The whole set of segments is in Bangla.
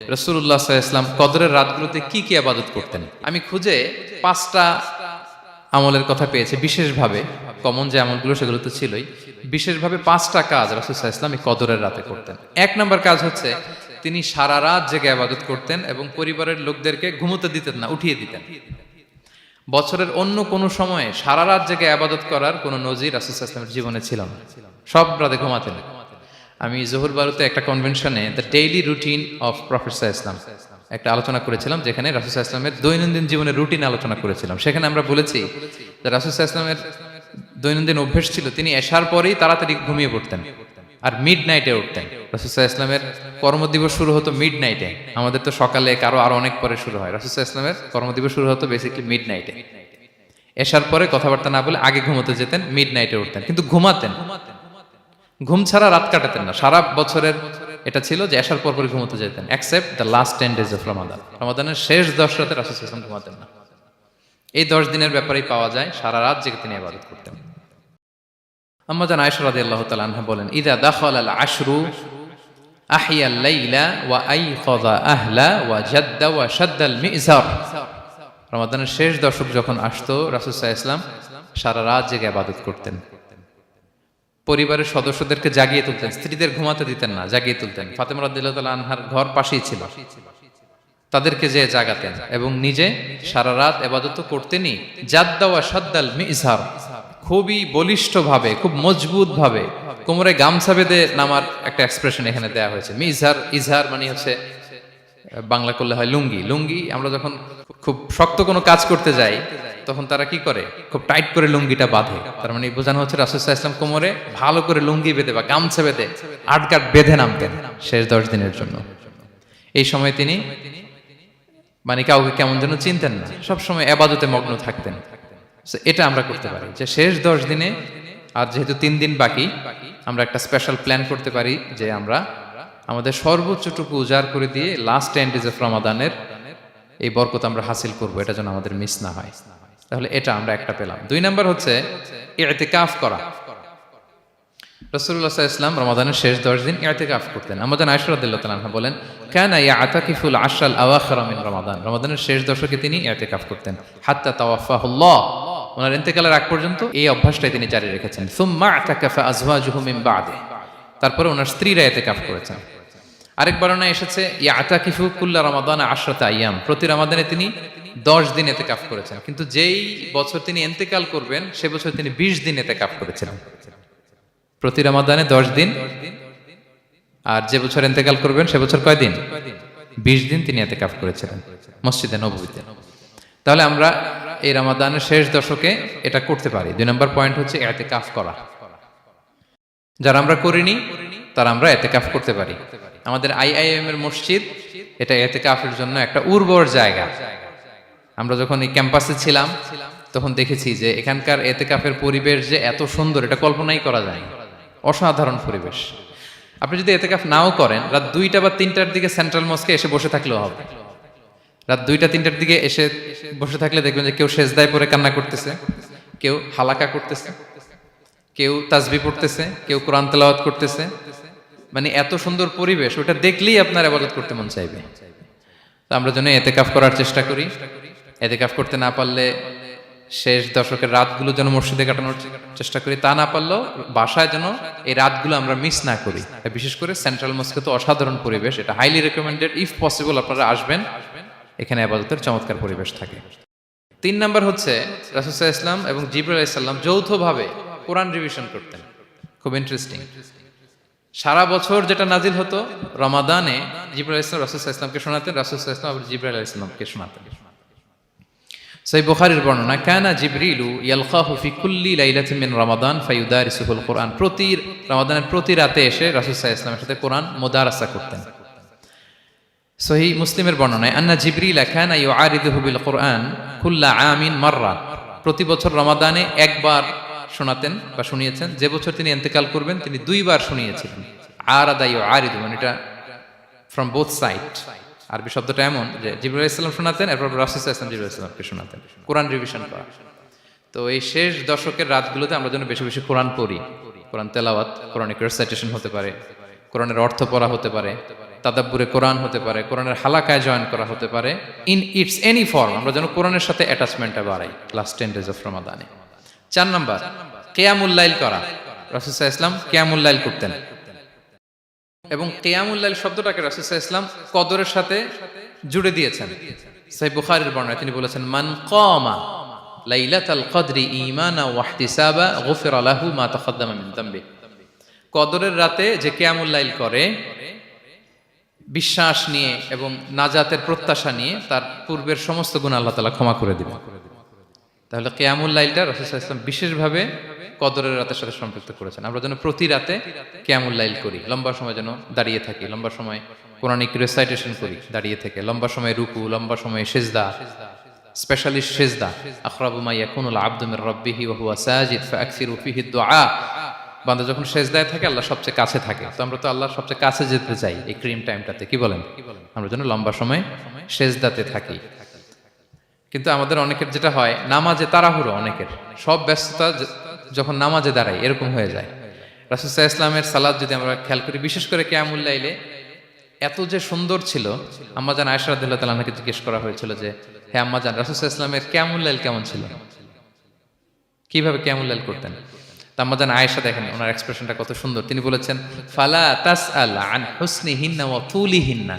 রাসূলুল্লাহ সাল্লাল্লাহু আলাইহি ওয়াসাল্লাম কদরের রাতগুলোতে কি কি ইবাদত করতেন। আমি খুঁজে 5টা আমলের কথা পেয়েছি বিশেষভাবে, কমন যে আমলগুলো সেগুলো তো ছিলই, বিশেষভাবে 5টা কাজ রাসূল সাল্লাল্লাহু আলাইহি ওয়াসাল্লাম এই কদরের রাতে করতেন। এক নাম্বার কাজ হচ্ছে তিনি সারা রাত জেগে ইবাদত করতেন এবং পরিবারের লোকদেরকে ঘুমোতে দিতেন না, উঠিয়ে দিতেন। বছরের অন্য কোনো সময়ে সারা রাত জেগে ইবাদত করার কোনো নজির রাসূল সাল্লাল্লাহু আলাইহি ওয়াসাল্লামের জীবনে ছিল না। সব রাতে ঘুমাতেন। আমি জহুর বারুতে একটা কনভেনশনে the daily routine of prophet সাল্লাল্লাহু আলাইহি ওয়াসাল্লাম একটা আলোচনা করেছিলাম, যেখানে রাসূল সাল্লাল্লাহু আলাইহি ওয়াসাল্লামের দৈনন্দিন জীবনের রুটিন আলোচনা করেছিলাম। সেখানে আমরা বলেছি যে রাসূল সাল্লাল্লাহু আলাইহি ওয়াসাল্লামের দৈনন্দিন অভ্যাস ছিল তিনি এশার পরেই তাড়াতাড়ি ঘুমিয়ে পড়তেন আর মিড নাইটে উঠতেন। রাসূল সাল্লাল্লাহু আলাইহি ওয়াসাল্লামের কর্মদিবস শুরু হতো মিড নাইটে। আমাদের তো সকালে কারো আরো অনেক পরে শুরু হয়, রাসূল সাল্লাল্লাহু আলাইহি ওয়াসাল্লামের কর্মদিবস শুরু হতো বেসিক্যালি মিড নাইটে। এশার পরে কথাবার্তা না বলে আগে ঘুমোতে যেতেন, মিড নাইটে উঠতেন, কিন্তু ঘুমাতেন। ঘুম ছাড়া রাত কাটাতেন না। সারা বছরের এটা ছিল যে এশার পর পরে ঘুমোতে যেতেন, except the last 10 days of Ramadan. রমাদানের শেষ 10 রাতে রাসূল সাল্লাল্লাহু আলাইহি ওয়াসাল্লাম ঘুমাতেন না। এই 10 দিনের ব্যাপারেই পাওয়া যায় সারা রাত জেগে তিনি ইবাদত করতেন। আম্মা জান আয়েশা রাদিয়াল্লাহু তাআলা আনহা বলেন, ইযা দাখালাল আশরু আহিয়াল লাইলা ওয়া আইকাযা আহলা ওয়া জাদ্দা ওয়া শাদ্দাল মিজার। রমাদানের শেষ দশক যখন আসতো রাসূল সাল্লাল্লাহু আলাইহি ওয়াসাল্লাম সারা রাত জেগে ইবাদত করতেন। পরিবারের সদস্যদেরকে জাগিয়ে তুলতেন, স্ত্রীদের ঘুমাতে দিতেন না, জাগিয়ে তুলতেন। ফাতেমা রাদিয়াল্লাহু তাআলা আনহার ঘর পাশেই ছিল, তাদেরকে যে জাগাতেন এবং নিজে সারা রাত ইবাদত করতেনই। জাদ্দা ওয়া শাদ্দাল মিজহার, খুবই বলিষ্ঠ ভাবে, খুব মজবুত ভাবে কোমরে গামছা বেঁধে নামার একটা এক্সপ্রেশন এখানে দেয়া হয়েছে। মিজহার, ইজহার মানে হচ্ছে বাংলা করলে হয় লুঙ্গি। লুঙ্গি আমরা যখন খুব শক্ত কোনো কাজ করতে যাই তখন তারা কি করে, খুব টাইট করে লুঙ্গিটা বাঁধে। তার মানে বোঝানো হচ্ছে রাসূল সাল্লাল্লাহু আলাইহি ওয়াসাল্লাম কোমরে ভালো করে লুঙ্গি বেঁধে বা গামছা বেঁধে আটকাট বেঁধে নামতেন শেষ 10 দিনের জন্য। এই সময় তিনি মানে কাউকে কেমন যেন চিনতেন না, সবসময় ইবাদতে মগ্ন থাকতেন। এটা আমরা করতে পারি যে শেষ 10 দিনে, আর যেহেতু 3 দিন বাকি, আমরা একটা স্পেশাল প্ল্যান করতে পারি যে আমরা আমাদের সর্বোচ্চটুকু উজাড় করে দিয়ে লাস্ট 10 days অফ রমাদানের এই বরকত আমরা হাসিল করব, এটা যেন আমাদের মিস না হয়। তাহলে এটা আমরা একটা পেলাম। 2 নাম্বার হচ্ছে ইতিকাফ করা। রাসূলুল্লাহ সাল্লাল্লাহু আলাইহি ওয়াসাল্লাম রমাদানের শেষ 10 দিন ইতিকাফ করতেন। আমাদের আয়েশা রাদিয়াল্লাহু তাআলা আনহা বলেন, কানা ইয়াতাকিফুল আশরাল আওয়াখির মিন রমাদান। রমাদানের শেষ দশকে তিনি ইতিকাফ করতেন হাত্তা তাওয়াফাহুল্লাহ, ওনার ইন্তেকালের আগ পর্যন্ত এই অভ্যাসটাই তিনি জারি রেখেছেন। সুম্মা আতাকাফা আজওয়াজুহু মিন বাদে, তারপরে ওনার স্ত্রীরা ইতিকাফ করেছেন। আরেক বর্ণনায় এসেছে ইয়াতাকিফু কুল্লা রমাদান 10 আইয়াম, প্রতি রমাদানে তিনি 10 দিন ইতিকাফ করেছেন। কিন্তু যেই বছর তিনি ইন্তেকাল করবেন সে বছর তিনি 20 দিন ইতিকাফ করেছিলেন। প্রতি রমাদানে 10 দিন, আর যে বছর ইন্তেকাল করবেন সে বছর কয় দিন? 20 দিন তিনি ইতিকাফ করেছিলেন মসজিদে নববীতে। তাহলে আমরা এই রমাদানের শেষ দশকে এটা করতে পারি। 2 নম্বর পয়েন্ট হচ্ছে ইতিকাফ করা। যারা আমরা করিনি তারা আমরা ইতিকাফ করতে পারি। আমাদের আইআইএম এর মসজিদ এটা ইতিকাফের জন্য একটা উর্বর জায়গা। আমরা যখন এই ক্যাম্পাসে ছিলাম তখন দেখেছি যে এখানকার ইতিকাফের পরিবেশ যে এত সুন্দর, এটা কল্পনাই করা যায় না। অসাধারণ পরিবেশ। আপনি যদি ইতিকাফ নাও করেন, রাত 2টা বা 3টার দিকে সেন্ট্রাল মস্কে এসে বসে থাকলেও হবে। রাত 2টা 3টার দিকে এসে বসে থাকলে দেখবেন যে কেউ সেজদায় পড়ে কান্না করতেছে, কেউ হালাকা করতেছে, কেউ তাসবিহ পড়তেছে, কেউ কোরআন তেলাওয়াত করতেছে। মানে এত সুন্দর পরিবেশ, ওটা দেখলেই আপনার ইবাদত করতে মন চাইবে। তো আমরা যেন ইতিকাফ করার চেষ্টা করি। ইতিকাফ করতে না পারলে শেষ দশকের রাতগুলো যেন মসজিদে কাটানোর চেষ্টা করি, তা না পারলেও বাসায় যেন এই রাতগুলো আমরা মিস না করি। বিশেষ করে সেন্ট্রাল মস্কে তো অসাধারণ পরিবেশ, এটা হাইলি রেকমেন্ডেড। ইফ পসিবল আপনারা আসবেন, এখানে ইবাদতের চমৎকার পরিবেশ থাকে। 3 নাম্বার হচ্ছে রাসূল সাল্লাল্লাহু আলাইহি ওয়াসাল্লাম এবং জিবরাইল আলাইহিস সালাম যৌথভাবে কোরআন রিভিশন করতেন। খুব ইন্টারেস্টিং। সারা বছর যেটা নাজিল হতো, রমাদানে জিবরাইল আলাইহিস সালাম রাসূল সাল্লাল্লাহু আলাইহি ওয়াসাল্লামকে শোনাতেন, রাসূল সাল্লাল্লাহু আলাইহি ওয়াসাল্লাম আবার জিবরাইল আলাইহিস সালামকে শোনাতেন। সহিহ বুখারীর বর্ণনা, কানা জিবরিলু ইয়ালকাহু ফি কুল্লি লাইলাতিন মিন রমাদান ফায়ুদারিসুহুল কুরআন। প্রতি রমাদানের প্রতি রাতে এসে রাসূল সাল্লাল্লাহু আলাইহি ওয়াসাল্লামের সাথে কোরআন মুদারাসা করতেন। সহিহ মুসলিমের বর্ণনায়, আন্না জিবরিল কানা ইউআরিদুহু বিল কুরআন কুল্লা আমিন মাররা। প্রতি বছর রমাদানে একবার শোনাতেন বা শুনিয়েছেন, যে বছর তিনি ইন্তেকাল করবেন তিনি 2 বার শুনিয়েছিলেন। আরাদা ইউআরিদু মানে এটা ফ্রম বোথ সাইড। আরবি শব্দটা এমন যে জিবরাইল আলাইহিস সালাম শোনাতেন, এরপর রাসূল সাল্লাল্লাহু আলাইহি ওয়াসাল্লাম জিবরাইল আলাইহিস সালামকে শোনাতেন, কোরআন রিভিশন করা। তো এই শেষ দশকের রাতগুলোতে আমরা যেন বেশি বেশি কোরআন পড়ি, কোরআন তেলাওয়াত, কোরআনিক রেসাইটেশন হতে পারে, কোরআনের অর্থ পড়া হতে পারে, তাদাব্বুরে কোরআন হতে পারে, কোরআনের হালাকায় জয়েন করা হতে পারে, ইন ইটস এনি ফর্ম। আমরা যেন কোরআনের সাথে অ্যাটাচমেন্টটা বাড়াই লাস্ট 10 days অফ রমাদানে। 4 নাম্বার, কিয়ামুল লাইল করা। রাসূল সাল্লাল্লাহু আলাইহি ওয়াসাল্লাম কিয়ামুল লাইল করতেন, এবং কিয়ামুল লাইল শব্দটাকে রাসূল সাল্লাল্লাহু আলাইহি ওয়াসাল্লাম কদরের সাথে জুড়ে দিয়েছেন। সহিহ বুখারীর বর্ণনায় তিনি বলেছেন, মান কামা লাইলাতাল কদরি ঈমানা ওয়া ইহতিসাবা গুফিরা লাহু মা তাকাদ্দামা মিন যামবি। কদরের রাতে যে কিয়ামুল লাইল করে বিশ্বাস নিয়ে এবং নাজাতের প্রত্যাশা নিয়ে, তার পূর্বের সমস্ত গুনাহ আল্লাহ তাআলা ক্ষমা করে দিবেন। তাহলে কিয়ামুল লাইলটা রাসূল সাল্লাল্লাহু আলাইহি ওয়াসাল্লাম বিশেষভাবে কদরের রাতের সাথে সম্পৃক্ত করেছেন। আমরা যেন প্রতি রাতে কিয়ামুল লাইল করি, লম্বা সময় যেন দাঁড়িয়ে থাকি, লম্বা সময় কোরআনিক রিসাইটেশন করি দাঁড়িয়ে থেকে, লম্বা সময় রুকু, লম্বা সময় সিজদা, স্পেশালি সিজদা। আখরাবু মা ইয়াকুনুল আবদু মির রাব্বিহি ওয়া হুয়া সাজিদ ফাআকসিরু ফিহি দুআ। বান্দা যখন সিজদায় থাকে আল্লাহ সবচেয়ে কাছে থাকে, তো আমরা তো আল্লাহর সবচেয়ে কাছে যেতে চাই এই ক্রিম টাইমটাতে, কি বলেন? আমরা যেন লম্বা সময় সিজদাতে থাকি। কিন্তু আমাদের অনেকের যেটা হয়, নামাজে তাড়াহুড়ো, অনেকের সব ব্যস্ততা যখন নামাজে দাঁড়াই এরকম হয়ে যায়। রাসূল সাল্লাল্লাহু আলাইহি ওয়াসাল্লামের সালাত যদি আমরা খেয়াল করি, বিশেষ করে কিয়ামুল লাইলে এত যে সুন্দর ছিল। আম্মাজান আয়েশা রাদিয়াল্লাহু তাআলা আনহাকে জিজ্ঞেস করা হয়েছিল যে, হে আম্মাজান, রাসূল সাল্লাল্লাহু আলাইহি ওয়াসাল্লামের কিয়ামুল লাইল কেমন ছিল, কিভাবে কিয়ামুল লাইল করতেন? আম্মাজান আয়েশা, দেখেন ওনার এক্সপ্রেশনটা কত সুন্দর। তিনি বলেছেন, ফালা তাসআল আন হুসনিহিন্না ওয়া তুলিহিন্না।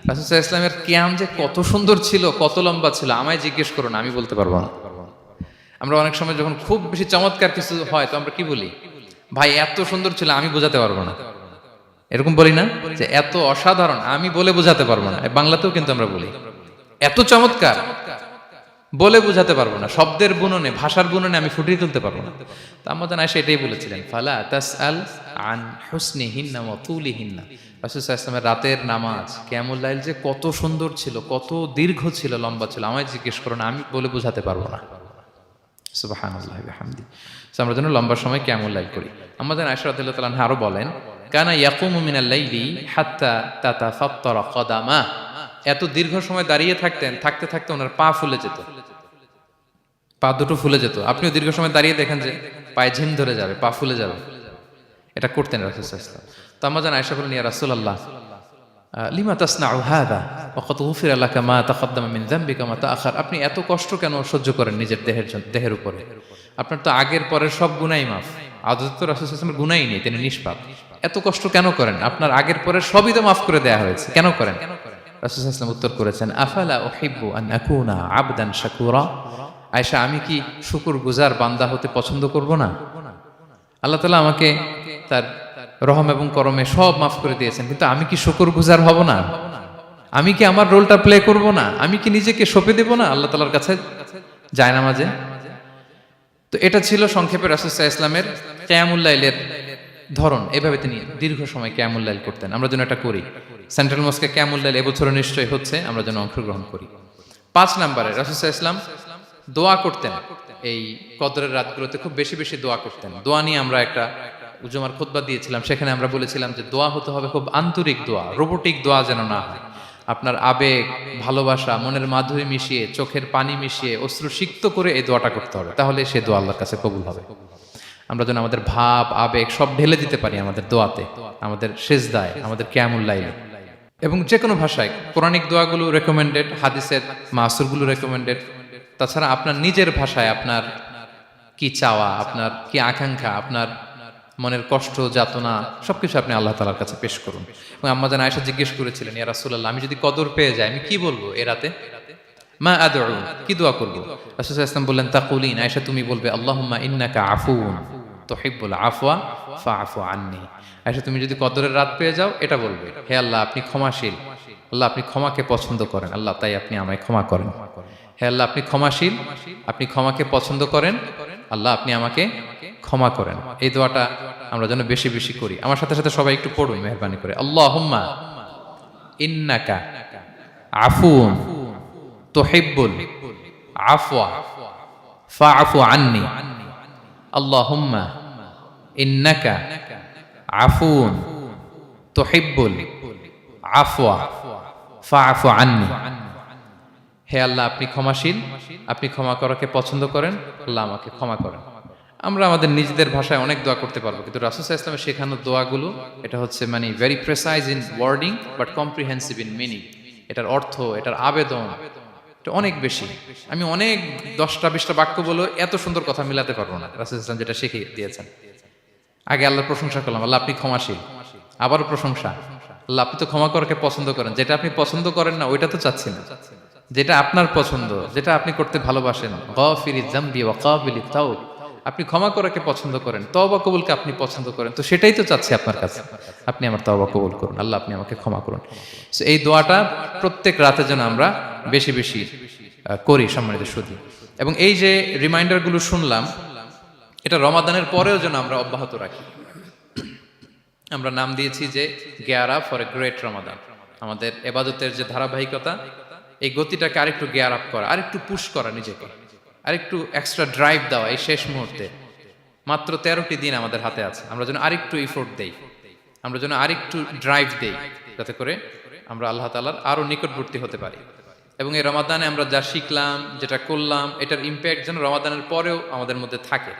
রাসূল সাল্লাল্লাহু আলাইহি ওয়াসাল্লামের কিয়াম যে কত সুন্দর ছিল, কত লম্বা ছিল, আমায় জিজ্ঞেস করো না, আমি বলতে পারবো না। আমরা অনেক সময় যখন খুব বেশি চমৎকার কিছু হয় তো আমরা কি বলি, ভাই এত সুন্দর ছিল, আমি বোঝাতে পারবো না। এরকম বলি না যে এত অসাধারণ, আমি বলে বোঝাতে পারবো না। বাংলাতেও কিন্তু আমরা বলি এত চমৎকার, বলে বোঝাতে পারবো না, শব্দের বুননে, ভাষার বুননে আমি ফুটিয়ে তুলতে পারবো না। তো আম্মাজান আয়েশা এটাই বলেছিলেন, ফালা তাসআল আন হুসনিহিন্না ওয়া তুলিহিন্না। রাসূল সাল্লাল্লাহু আলাইহি ওয়াসাল্লামের রাতের নামাজ কিয়ামুল লাইল যে কত সুন্দর ছিল, কত দীর্ঘ ছিল, লম্বা ছিল, আমায় জিজ্ঞেস করো না, আমি বলে বোঝাতে পারবো না। সুবহানাল্লাহি ওয়া বিহামদি। আমরা যেন লম্বা সময় কিয়ামুল লাইল করি। আম্মাজান আয়েশা রাদিয়াল্লাহু তাআলা আনহা আরো বলেন, কানা ইয়াকুমু মিনাল লাইলি হাত্তা তাতাফাত্তারা কদামা। এত দীর্ঘ সময় দাঁড়িয়ে থাকতেন, থাকতে থাকতে ওনার পা ফুলে যেত, পা দুটো ফুলে যেত। আপনিও দীর্ঘ সময় দাঁড়িয়ে দেখেন যে পায়ে ঝিম ধরে যাবে, পা ফুলে যাবে, এটা করতেন রাসূল সাল্লাল্লাহু আলাইহি ওয়াসাল্লাম। তো আম্মাজান আয়েশা বলেন, ইয়া রাসূলুল্লাহ লিমা তাসনাউ হাযা ওয়া ক্বাদ গুফিরা লাকা মা তাকাদ্দামা মিন যামবিকা মা তাআখার। আপনি এত কষ্ট কেন সহ্য করেন নিজের দেহের উপরে? আপনার তো আগের পরের সব গুনাহ মাফ। আদতে তো রাসূল সাল্লাল্লাহু আলাইহি ওয়াসাল্লামের গুনাহই নেই, তিনি নিষ্পাপ। এত কষ্ট কেন করেন? আপনার আগের পরের সবই তো মাফ করে দেয়া হয়েছে, কেন করেন? রাসূল সাল্লাল্লাহু আলাইহি ওয়াসাল্লাম উত্তর করেছেন, আফালা উহিব্বু আন আকুনা আবদান শাকুরা। আয়েশা, আমি কি শুকরগুজার বান্দা হতে পছন্দ করব না? আল্লাহ তাআলা আমাকে তার রহম এবং করমে সব মাফ করে দিয়েছেন, কিন্তু আমি কি শুকরগুজার হব না? আমি কি আমার রোলটা প্লে করব না? আমি কি নিজেকে সঁপে দেব না আল্লাহ তাআলার কাছে জায়নামাজে? তো এটা ছিল সংক্ষেপে রাসূল সাল্লাল্লাহু আলাইহি ওয়াসাল্লামের কিয়ামুল লাইলের ধরন। এভাবে তিনি দীর্ঘ সময় কিয়ামুল লাইল করতেন। আমরা যেন এটা করি। সেন্ট্রাল মস্কে কিয়ামুল লাইল এবছরও নিশ্চয়ই হচ্ছে, আমরা যেন অংশগ্রহণ করি। 5 নম্বরে রাসূল সাল্লাল্লাহু আলাইহি ওয়াসাল্লাম দোয়া করতেন। এই কদরের রাতগুলোতে খুব বেশি বেশি দোয়া করতেন। দোয়া নিয়ে আমরা একটা জুমার খুতবা দিয়েছিলাম, সেখানে আমরা বলেছিলাম যে দোয়া হতে হবে খুব আন্তরিক দোয়া, রোবোটিক দোয়া যেন না হয়। আপনার আবেগ, ভালোবাসা, মনের মাধুরী মিশিয়ে, চোখের পানি মিশিয়ে, অশ্রু সিক্ত করে এই দোয়াটা করতে হবে, তাহলে সে দোয়া আল্লাহর কাছে কবুল হবে। আমরা যেন আমাদের ভাব, আবেগ সব ঢেলে দিতে পারি আমাদের দোয়াতে, আমাদের সিজদায়, আমাদের কিয়ামুল লাইলে। এবং যে কোনো ভাষায় কোরআনিক দোয়াগুলো রেকমেন্ডেড, হাদিসের মাসুরগুলো রেকমেন্ডেড। তাছাড়া আপনার নিজের ভাষায় আপনার কি চাওয়া, আপনার কি আকাঙ্ক্ষা, আপনার মনের কষ্ট, যাতনা সবকিছু আপনি আল্লাহ তাআলার কাছে পেশ করুন। এবং আম্মাজান আয়েশা জিজ্ঞেস করেছিলেন, ইয়া রাসূলুল্লাহ, আমি যদি কদর পেয়ে যাই আমি কি বলবো এ রাতে? মা আদউ, কি দোয়া করব? রাসূল সাল্লাল্লাহু আলাইহি ওয়াসাল্লাম বললেন, তাকুলিন, আয়েশা তুমি বলবে, আল্লাহুম্মা ইন্নাকা আফুউন তুহিব্বুল আফওয়া ফাআফু আন্নি। আয়েশা তুমি যদি কদরের রাত পেয়ে যাও এটা বলবে, হে আল্লাহ আপনি ক্ষমাশীল, আল্লাহ আপনি ক্ষমাকে পছন্দ করেন, আল্লাহ তাই আপনি আমায় ক্ষমা করেন। হে আল্লাহ আপনি ক্ষমাশীল, আপনি ক্ষমাকে পছন্দ করেন, আল্লাহ আপনি আমাকে ক্ষমা করেন। এই দোয়াটা আমরা যেন বেশি বেশি করি। আমার সাথে সাথে সবাই একটু পড়ুন মেহেরবানি করে। আল্লাহুম্মা ইন্নাকা আফুউন তুহিব্বুল আফওয়া ফাআফু আন্নি। আল্লাহুম্মা ইন্নাকা আফুউন তুহিব্বুল আফওয়া ফাআফু আন্নি। হে আল্লাহ আপনি ক্ষমাশীল, আপনি ক্ষমা করাকে পছন্দ করেন, আল্লাহ আমাকে ক্ষমা করেন। আমরা আমাদের নিজেদের ভাষায় অনেক দোয়া করতে পারবো, কিন্তু রাসূল সাল্লাল্লাহু আলাইহি ওয়াসাল্লামের শেখানো দোয়াগুলো এটা হচ্ছে মানে very precise in wording but comprehensive in meaning. এটার অর্থ, এটার আবেদন এটা অনেক বেশি। আমি অনেক 10টা-20টা বাক্য বলে এত সুন্দর কথা মিলাতে পারবো না। রাসূল সাল্লাল্লাহু আলাইহি ওয়াসাল্লাম যেটা শিখিয়ে দিয়েছেন, আগে আল্লাহর প্রশংসা করলাম, আল্লাহ আপনি ক্ষমাশীল, আবারও প্রশংসা, আল্লাহ আপনি তো ক্ষমা করাকে পছন্দ করেন। যেটা আপনি পছন্দ করেন না ওইটা তো চাচ্ছি না, যেটা আপনার পছন্দ, যেটা আপনি করতে ভালোবাসেন, গাফিরিয যামবি ওয়া কাবিলিত তাওব, আপনি ক্ষমা করাকে পছন্দ করেন, তওবা কবুলকে আপনি পছন্দ করেন, তো সেটাই তো চাচ্ছি আপনার কাছে, আপনি আমার তওবা কবুল করুন, আল্লাহ আপনি আমাকে ক্ষমা করুন। সো এই দোয়াটা প্রত্যেক রাতে যেন আমরা বেশি বেশি করি সম্মানিত সুধী। এবং এই যে রিমাইন্ডারগুলো শুনলাম, এটা রমাদানের পরেও যেন আমরা অব্যাহত রাখি। আমরা নাম দিয়েছি যে gear up for a great Ramadan. আমাদের এবাদতের যে ধারাবাহিকতা, এই গতিটাকে আরেকটু গিয়ার আপ করা, আরেকটু পুশ করা নিজেকে, আরেকটু এক্সট্রা ড্রাইভ দেওয়া এই শেষ মুহূর্তে। মাত্র 13টি দিন আমাদের হাতে আছে, আমরা যেন আরেকটু ইফোর্ট দেই, আমরা যেন আরেকটু ড্রাইভ দেই, যাতে করে আমরা আল্লাহ তাআলার আরো নিকটবর্তী হতে পারি। এবং এই রমাদানে আমরা যা শিখলাম, যেটা করলাম, এটার ইম্প্যাক্ট যেন রমাদানের পরেও আমাদের মধ্যে থাকে।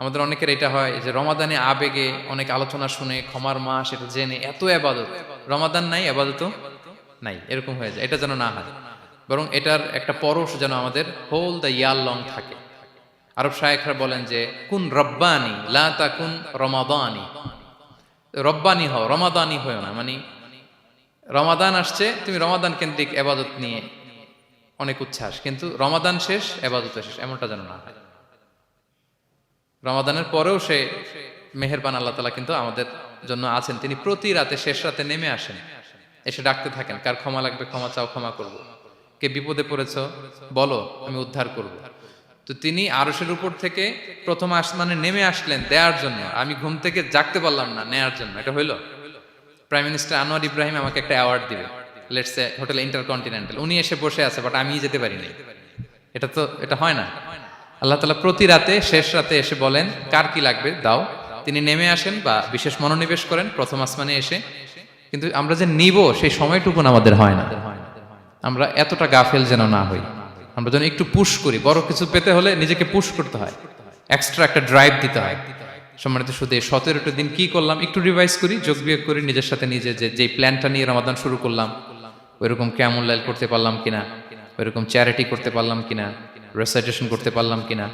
আমাদের অনেকের এটা হয় যে রমাদানে আবেগে অনেক আলোচনা শুনে, ক্ষমার মাস এটা জেনে এত এবাদত, রমাদান নাই এবাদতও নাই, এরকম হয়ে যায়। এটা যেন না হয়, বরং এটার একটা পরশ যেন আমাদের হোল দ্য ইয়ার লং থাকে। আরব শায়েখরা বলেন যে কুন রব্বানি লা তাকুন রমাদানি, রব্বানি হও, রমাদানি হও না। মানে রমাদান আসছে, তুমি রমাদান কেন্দ্রিক এবাদত নিয়ে অনেক উচ্ছ্বাস, কিন্তু রমাদান শেষ এবাদত শেষ, এমনটা যেন না হয়। রমাদানের পরেও সে মেহেরবান আল্লাহ তাআলা কিন্তু আমাদের জন্য আছেন। তিনি প্রতি রাতে শেষ রাতে নেমে আসেন, এসে ডাকতে থাকেন, কার ক্ষমা লাগবে ক্ষমা চাও, ক্ষমা করব। কে বিপদে পড়েছো বলো, আমি উদ্ধার করব। তো তিনি আরশের উপর থেকে প্রথম আসমানে নেমে আসলেন দেওয়ার জন্য। আমি ঘুম থেকে জাগতে পারলাম না, নেয়ার জন্য। এটা হইল? প্রাইম মিনিস্টার আনোয়ার ইব্রাহিম আমাকে একটা অ্যাওয়ার্ড দিবে, লেটস সে হোটেল ইন্টারকন্টিনেন্টাল, উনি এসে বসে আছে, বাট আমি যেতে পারিনি। এটা হয় না। আল্লাহ তাআলা প্রতি রাতে শেষ রাতে এসে বলেন কার কি লাগবে দাও। তিনি নেমে আসেন বা বিশেষ মনোনিবেশ করেন প্রথম আসমানে এসে, কিন্তু আমরা যে নিব সেই সময়টুকু আমাদের হয় না। আমরা এতটা গাফেল যেন না হই, আমরা যেন একটু পুশ করি। বড় কিছু পেতে হলে নিজেকে পুশ করতে হয়, এক্সট্রা একটা ড্রাইভ দিতে হয়। সম্মানিত শুধু 17টা দিন কি করলাম একটু রিভাইজ করি, যোগ বিয়োগ করি নিজের সাথে নিজে, যে প্ল্যানটা নিয়ে রমাদান শুরু করলাম ওইরকম কিয়ামুল লাইল করতে পারলাম কিনা, ওইরকম চ্যারিটি করতে পারলাম কিনা, রেসাইটেশন করতে পারলাম কিনা,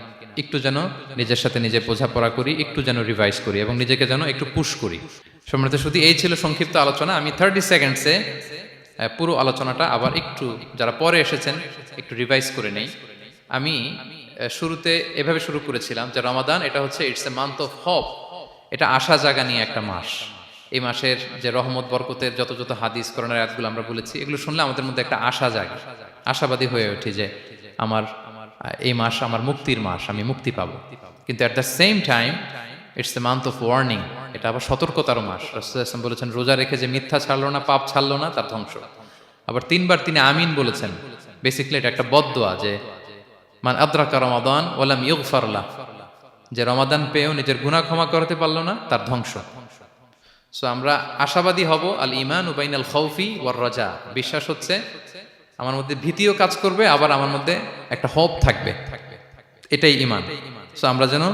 একটু যেন নিজের সাথে নিজে বোঝাপড়া করি, একটু যেন রিভাইজ করি এবং নিজেকে যেন একটু পুশ করি। সম্মানিত শুধু এই ছিল সংক্ষিপ্ত আলোচনা। আমি 30 সেকেন্ডসে পুরো আলোচনাটা আবার একটু যারা পরে এসেছেন একটু রিভাইজ করে নেই। আমি শুরুতে এভাবে শুরু করেছিলাম যে রমাদান এটা হচ্ছে it's a month of hope, এটা আশা জাগা নিয়ে একটা মাস। এই মাসের যে রহমত বরকতের যত যত হাদিস কোরআনের আয়াতগুলো আমরা বলেছি, এগুলো শুনলে আমাদের মধ্যে একটা আশা জাগে, আশাবাদী হয়ে ওঠে যে আমার এই মাস আমার মুক্তির মাস, আমি মুক্তি পাবো। কিন্তু at the same time it's the month of warning, এটা আবার সতর্কতারও মাস। রাসূলুল্লাহ সাল্লাল্লাহু আলাইহি ওয়াসাল্লাম বলেছেন রোজা রেখে যে মিথ্যা ছাড়লো না, পাপ ছাড়লো না, তার ধ্বংস। আবার 3বার তিনি আমিন বলেছেন। বেসিক্যালি এটা একটা বদদোয়া যে মান আদরাকা রমাদান ওয়া লাম ইগফার লাহ, যে রমাদান পেয়েও নিজের গুনাহ ক্ষমা করতে পারলো না, তার ধ্বংস। সো আমরা আশাবাদী হব। আল ঈমানু বাইনাল খাউফি ওয়ার রাজা, বিশ্বাস হচ্ছে আমার মধ্যে ভীতিও কাজ করবে, আবার আমার মধ্যে একটা হোপ থাকবে, এটাই ঈমান। সো আমরা যেন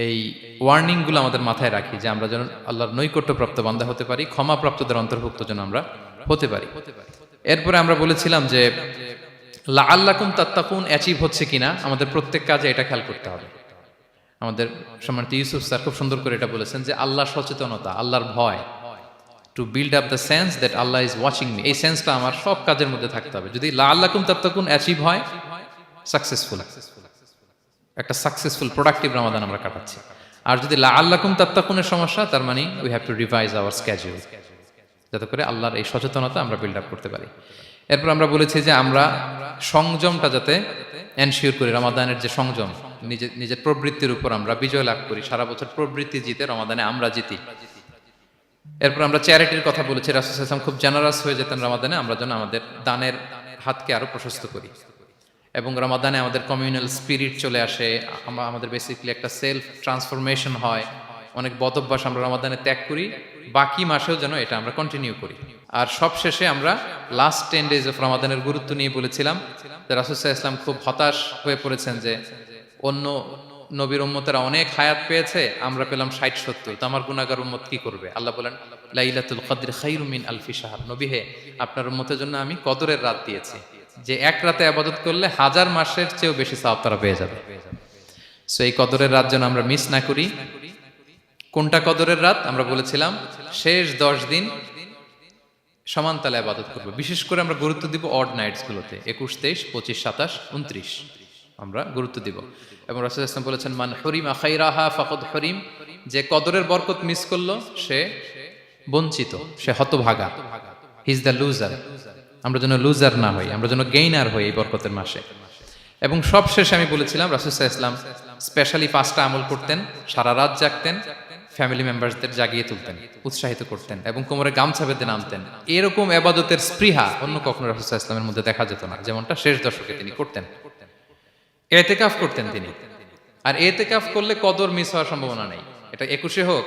এই ওয়ার্নিং গুলো আমাদের মাথায় রাখি, যে আমরা যেন আল্লাহর নৈকট্যপ্রাপ্ত বান্দা হতে পারি, ক্ষমাপ্রাপ্তদের অন্তর্ভুক্ত যেন আমরা হতে পারি। এরপরে আমরা বলেছিলাম যে লাআল্লাকুম তাত্তাকুন অ্যাচিভ হচ্ছে কিনা আমাদের প্রত্যেক কাজে এটা খেয়াল করতে হবে। আমাদের সম্মানিত ইউসুফ স্যার খুব সুন্দর করে এটা বলেছেন যে আল্লাহর সচেতনতা, আল্লাহর ভয়, to build up the sense that Allah is watching me, এই সেন্সটা আমার সব কাজের মধ্যে থাকতে হবে। যদি লাআল্লাকুম তাত্তাকুন অ্যাচিভ হয়, সাকসেসফুল, একটা সাকসেসফুল প্রোডাক্টিভ রমাদান আমরা কাটাচ্ছি। আর যদি লাআল্লাকুম তাত্তাকুনের সমস্যা, তার মানে we have to revise hour schedule, যাতে করে আল্লাহর এই সচেতনতা আমরা বিল্ড আপ করতে পারি। এরপর আমরা বলেছি যে আমরা সংযমটা যাতে এনশিওর করি, রমাদানের যে সংযম, নিজের প্রবৃত্তির উপর আমরা বিজয় লাভ করি। সারা বছর প্রবৃত্তি জিতে, রমাদানে আমরা জিতি। এরপর আমরা চ্যারিটির কথা বলেছি। রাসূল সাল্লাল্লাহু আলাইহি ওয়াসাল্লাম খুব জেনারাস হয়ে যেতেন রমাদানে, আমরা যেন আমাদের দানের হাতকে আরো প্রশস্ত করি। এবং রমাদানে আমাদের কমিউনাল স্পিরিট চলে আসে, আমাদের বেসিক্যালি একটা সেলফ ট্রান্সফরমেশন হয়। অনেক বদ অভ্যাস আমরা রমাদানে ত্যাগ করি, বাকি মাসেও যেন এটা আমরা কন্টিনিউ করি। আর সবশেষে আমরা লাস্ট 10 days অফ রমাদানের গুরুত্ব নিয়ে বলেছিলাম যে রাসূল সাল্লাল্লাহু আলাইহি ওয়াসাল্লাম খুব হতাশ হয়ে পড়েছেন যে অন্য নবীর উম্মতেরা অনেক হায়াত পেয়েছে, আমরা পেলাম 60-70, তো আমার গুনাহগার উম্মত কি করবে? আল্লাহ বলেন লাইলাতুল কদর খায়রুম মিন আলফি শাহর। নবী হে, আপনার উম্মতের জন্য আমি কদরের রাত দিয়েছি, যে এক রাতে ইবাদত করলে 1000 মাসের চেয়েও বেশি সওয়াব তারা পেয়ে যাবে। সো এই কদরের রাত যেন আমরা মিস না করি। কোনটা কদরের রাত? আমরা বলেছিলাম শেষ 10 দিন সমান তালে ইবাদত করব। বিশেষ করে আমরা গুরুত্ব দিব অড নাইটস গুলোতে, 21, 23, 25, 27, 29 আমরা গুরুত্ব দিব। এবং রাসূল সাল্লাল্লাহু আলাইহি ওয়াসাল্লাম বলেছেন মান হুরিমা খাইরাহা ফাকাদ হুরিম, যে কদরের বরকত মিস করলো সে বঞ্চিত, সে হতভাগা, হি ইজ দ্য লুজার। আমরা যেন লুজার না হই, আমরা যেন গেইনার হই এই বরকতের মাসে। এবং সবশেষে আমি বলেছিলাম রাসূল সাল্লাল্লাহু আলাইহি ওয়াসাল্লাম স্পেশালি 5টা আমল করতেন, সারা রাত জাগতেন, ফ্যামিলি মেম্বারদের জাগিয়ে তুলতেন, উৎসাহিত করতেন এবং কোমরে গামছা বেঁধে নামতেন। এরকম ইবাদতের স্পৃহা অন্য কখনো রাসূল সাল্লাল্লাহু আলাইহি ওয়াসাল্লামের মধ্যে দেখা যেত না, যেমনটা শেষ দশকে তিনি করতেন। ইতিকাফ করতেন তিনি, আর ইতিকাফ করলে কদর মিস হওয়ার সম্ভাবনা নেই। এটা 21-এ হোক,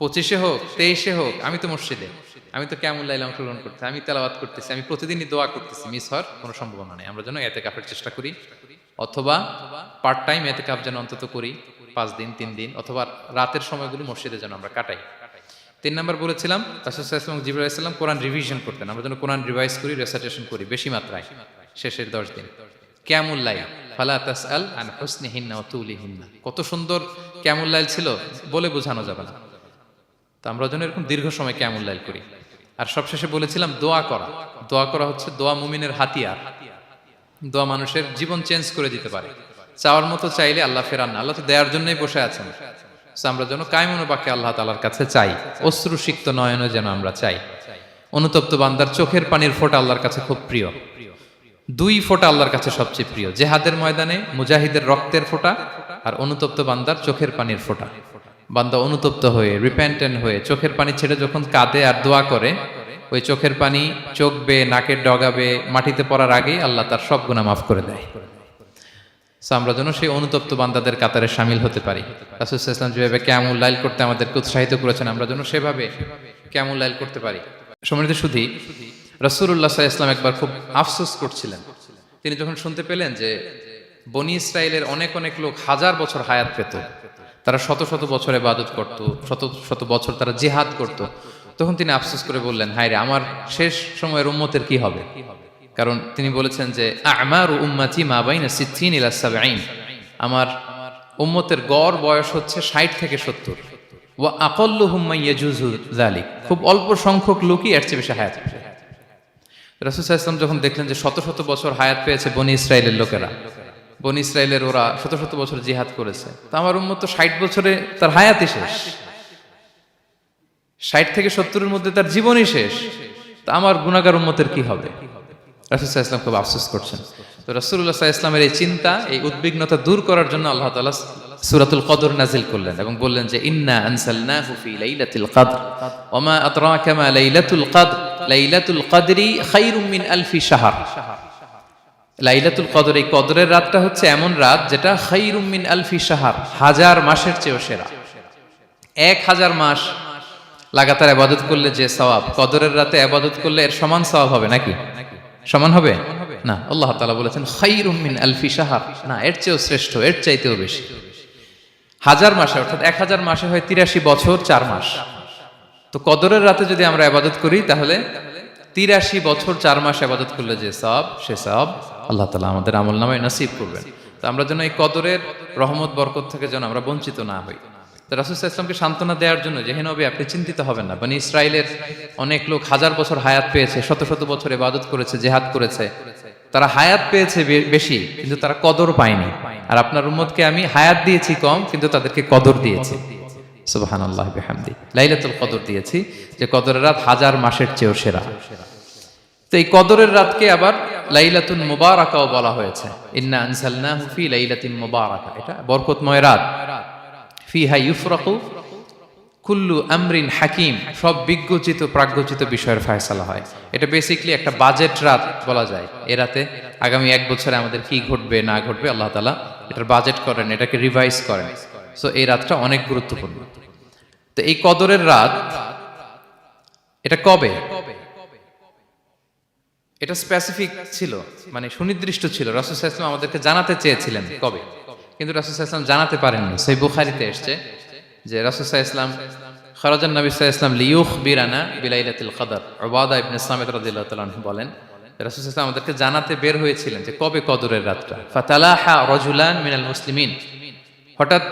25-এ হোক, 23-এ হোক, আমি তো মসজিদে, আমি তো কিয়ামুল লাইলে অংশগ্রহণ করতেছি, আমি তেলাওয়াত করতেছি, আমি প্রতিদিনই দোয়া করতেছি, মিস হওয়ার কোনো সম্ভাবনা নেই। আমরা যেন ইতিকাফের চেষ্টা করি, অথবা পার্ট টাইম ইতিকাফ যেন অন্তত করি, 5 দিন 3 দিন, অথবা রাতের সময়গুলো মসজিদে যেন আমরা কাটাই। 3 নাম্বার বলেছিলাম রাসূল সাল্লাল্লাহু আলাইহি ওয়াসাল্লাম জিবরাইল আলাইহিস সালাম কোরআন রিভিশন করতেন, আমরা যেন কোরআন রিভাইজ করি, রেসাইটেশন করি বেশি মাত্রায় শেষের 10 দিন। কিয়ামুল লাইল ফালা তাসআল আন হুসনিহিন্না ওয়া তুলিহিন্না, কত সুন্দর কিয়ামুল লাইল ছিল বলে বোঝানো যাবে না। তো আমরা যেন এরকম দীর্ঘ সময় কিয়ামুল লাইল করি। আর সবশেষে বলেছিলাম দোয়া করা। দোয়া করা হচ্ছে দোয়া মুমিনের হাতিয়ার। দোয়া মানুষের জীবন চেঞ্জ করে দিতে পারে। চাওয়ার মতো চাইলে আল্লাহ ফেরান না, আল্লাহ তো দেওয়ার জন্যই বসে আছেন। আমরা যেন কায়মনোবাক্যে আল্লাহ তাআলার কাছে চাই, অশ্রুসিক্ত নয়নে যেন আমরা চাই। অনুতপ্ত বান্দার চোখের পানির ফোঁটা আল্লাহর কাছে খুব প্রিয়। 2 ফোঁটা আল্লাহর কাছে সবচেয়ে প্রিয়, জেহাদের ময়দানে মুজাহিদের রক্তের ফোঁটা আর অনুতপ্ত বান্দার চোখের পানির ফোঁটা। বান্দা অনুতপ্ত হয়ে, রিপেন্টেন্ট হয়ে চোখের পানি ছেড়ে যখন কাঁদে আর দোয়া করে, ওই চোখের পানি চোখ বেয়ে, নাকের ডগাবে, মাটিতে পড়ার আগেই আল্লাহ তার সব গুনাহ মাফ করে দেয়। সো আমরা যেন সেই অনুতপ্ত বান্দাদের কাতারে শামিল হতে পারি। রাসূল সাল্লাল্লাহু আলাইহি ওয়াসাল্লাম যেভাবে কিয়ামুল লাইল করতে আমাদেরকে উৎসাহিত করেছেন, আমরা যেন সেভাবে কিয়ামুল লাইল করতে পারি। সম্মানিত সুধী, রাসূলুল্লাহ সাল্লাল্লাহু আলাইহি ওয়াসাল্লাম একবার খুব আফসোস করছিলেন। তিনি যখন শুনতে পেলেন যে বনি ইসরাইলের অনেক অনেক লোক 1000 বছর হায়াত পেত, তারা শত শত বছর ইবাদত করত, শত শত বছর তারা জিহাদ করত, তখন তিনি আফসোস করে বললেন, হায় রে, আমার শেষ সময়ের উম্মতের কি হবে? কারণ তিনি বলেছেন যে আমারু উম্মতি মা বাইনা 60 ইলা 70, আমার উম্মতের গড় বয়স হচ্ছে 60 থেকে 70। ওয়া আকাল্লুহুম মান ইয়াজুজু যালিক, খুব অল্প সংখ্যক লোকই এর চেয়ে বেশি হায়াত পাবে। রাসূল সাল্লাল্লাহু আলাইহি ওয়াসাল্লাম যখন দেখলেন যে শত শত বছর হায়াত পেয়েছে বনি ইসরাইলের লোকেরা, বনি ইসরাইলের ওরা শত শত বছর জিহাদ করেছে, তো আমার উম্মত তো 60 বছরে তার হায়াতই শেষ, 60 থেকে 70-এর মধ্যে তার জীবনই শেষ, তা আমার গুনাহগার উম্মতের কি হবে? রাসূল সাল্লাল্লাহু আলাইহি ওয়াসাল্লাম খুব আফসোস করছেন। তো রাসূলুল্লাহ সাল্লাল্লাহু আলাইহি ওয়াসাল্লামের এই চিন্তা, এই উদ্বিগ্নতা দূর করার জন্য আল্লাহ তাআলা সূরাতুল কদর নাযিল করলেন এবং বললেন যে ইন্না আনসালনাহু ফি লাইলাতিল কদর ওয়া মা আদরাকা মা লাইলাতুল কদর লাইলাতুল কদরি খায়রুম মিন আলফি শাহর। লাইলাতুল কদর, এই কদরের রাতটা হচ্ছে এমন রাত যেটা খায়রুম মিন আলফি শাহর, 1000 মাসের চেয়েও সেরা। 1000 মাস লাগাতার ইবাদত করলে যে সওয়াব, কদরের রাতে ইবাদত করলে এর সমান সওয়াব হবে নাকি? সমান হবে না। আল্লাহ তাআলা বলেছেন খায়রুম মিন আলফি শাহর, না, এর চেয়েও শ্রেষ্ঠ, এর চাইতেও বেশি। 1000 মাসে, অর্থাৎ 1000 মাসে হয় 83 বছর 4 মাস। তো কদরের রাতে যদি আমরা ইবাদত করি তাহলে 83 বছর 4 মাস ইবাদত করলে যে সওয়াব, সে সওয়াব আল্লাহ তাআলা আমাদের আমলনামায় নসিব করবেন। তো আমরা যেন এই কদরের রহমত বরকত থেকে যেন আমরা বঞ্চিত না হই। তো রাসূল সাল্লাল্লাহু আলাইহি ওয়াসাল্লামকে সান্ত্বনা দেওয়ার জন্য যে হে নবী, আপনি চিন্তিত হবেন না, বনি ইসরাইলের অনেক লোক 1000 বছর হায়াত পেয়েছে, শত শত বছর ইবাদত করেছে, জিহাদ করেছে, তারা হায়াত পেয়েছে বেশি কিন্তু তারা কদর পায়নি। আর আপনার উম্মতকে আমি হায়াত দিয়েছি কম, কিন্তু তাদেরকে কদর দিয়েছি। সুবহানাল্লাহি বিহামদি, লাইলাতুল কদর দিয়েছি, যে কদরের রাত 1000 মাসের চেয়েও সেরা। তো এই কদরের রাতকে আবার লাইলাতুন মুবারাকাও বলা হয়েছে। ইন্না আনসালনাহু ফি লাইলাতিন মুবারাকা, এটা বরকতময় রাত। ফিহা ইউফরাকু কুল্লু আমরিন হাকিম, সব বিজ্ঞচিত প্রাজ্ঞচিত বিষয়ের ফয়সালা হয়। এটা বেসিক্যালি একটা বাজেট রাত বলা যায়। এ রাতে আগামী 1 বছরে আমাদের কি ঘটবে না ঘটবে আল্লাহ তাআলা এটার বাজেট করেন, এটাকে রিভাইজ করেন। সো এই রাতটা অনেক গুরুত্বপূর্ণ। তো এই কদরের রাত, এটা কবে? এটা স্পেসিফিক ছিল, মানে সুনির্দিষ্ট ছিল। রাসূল সাল্লাল্লাহু আলাইহি ওয়াসাল্লাম আমাদেরকে জানাতে চেয়েছিলেন কবে। কিন্তু রাসূল সাল্লাল্লাহু আলাইহি ওয়াসাল্লাম জানাতে পারেননি। সহিহ বুখারীতে এসেছে যে রাসূল সাল্লাল্লাহু আলাইহি ওয়াসাল্লাম খরাজান নবী সাল্লাল্লাহু আলাইহি ওয়াসাল্লাম লিয়ুখবিরানা বিলাইলাতিল কদর। উবাদা ইবনে সামিত রাদিয়াল্লাহু তাআলা আনহু বলেন রাসূল সাল্লাল্লাহু আলাইহি ওয়াসাল্লাম আমাদেরকে জানাতে বের হয়েছিলেন যে কবে কদরের রাতটা। ফাতালাহা রাজুলান মিনাল মুসলিমিন, হঠাৎ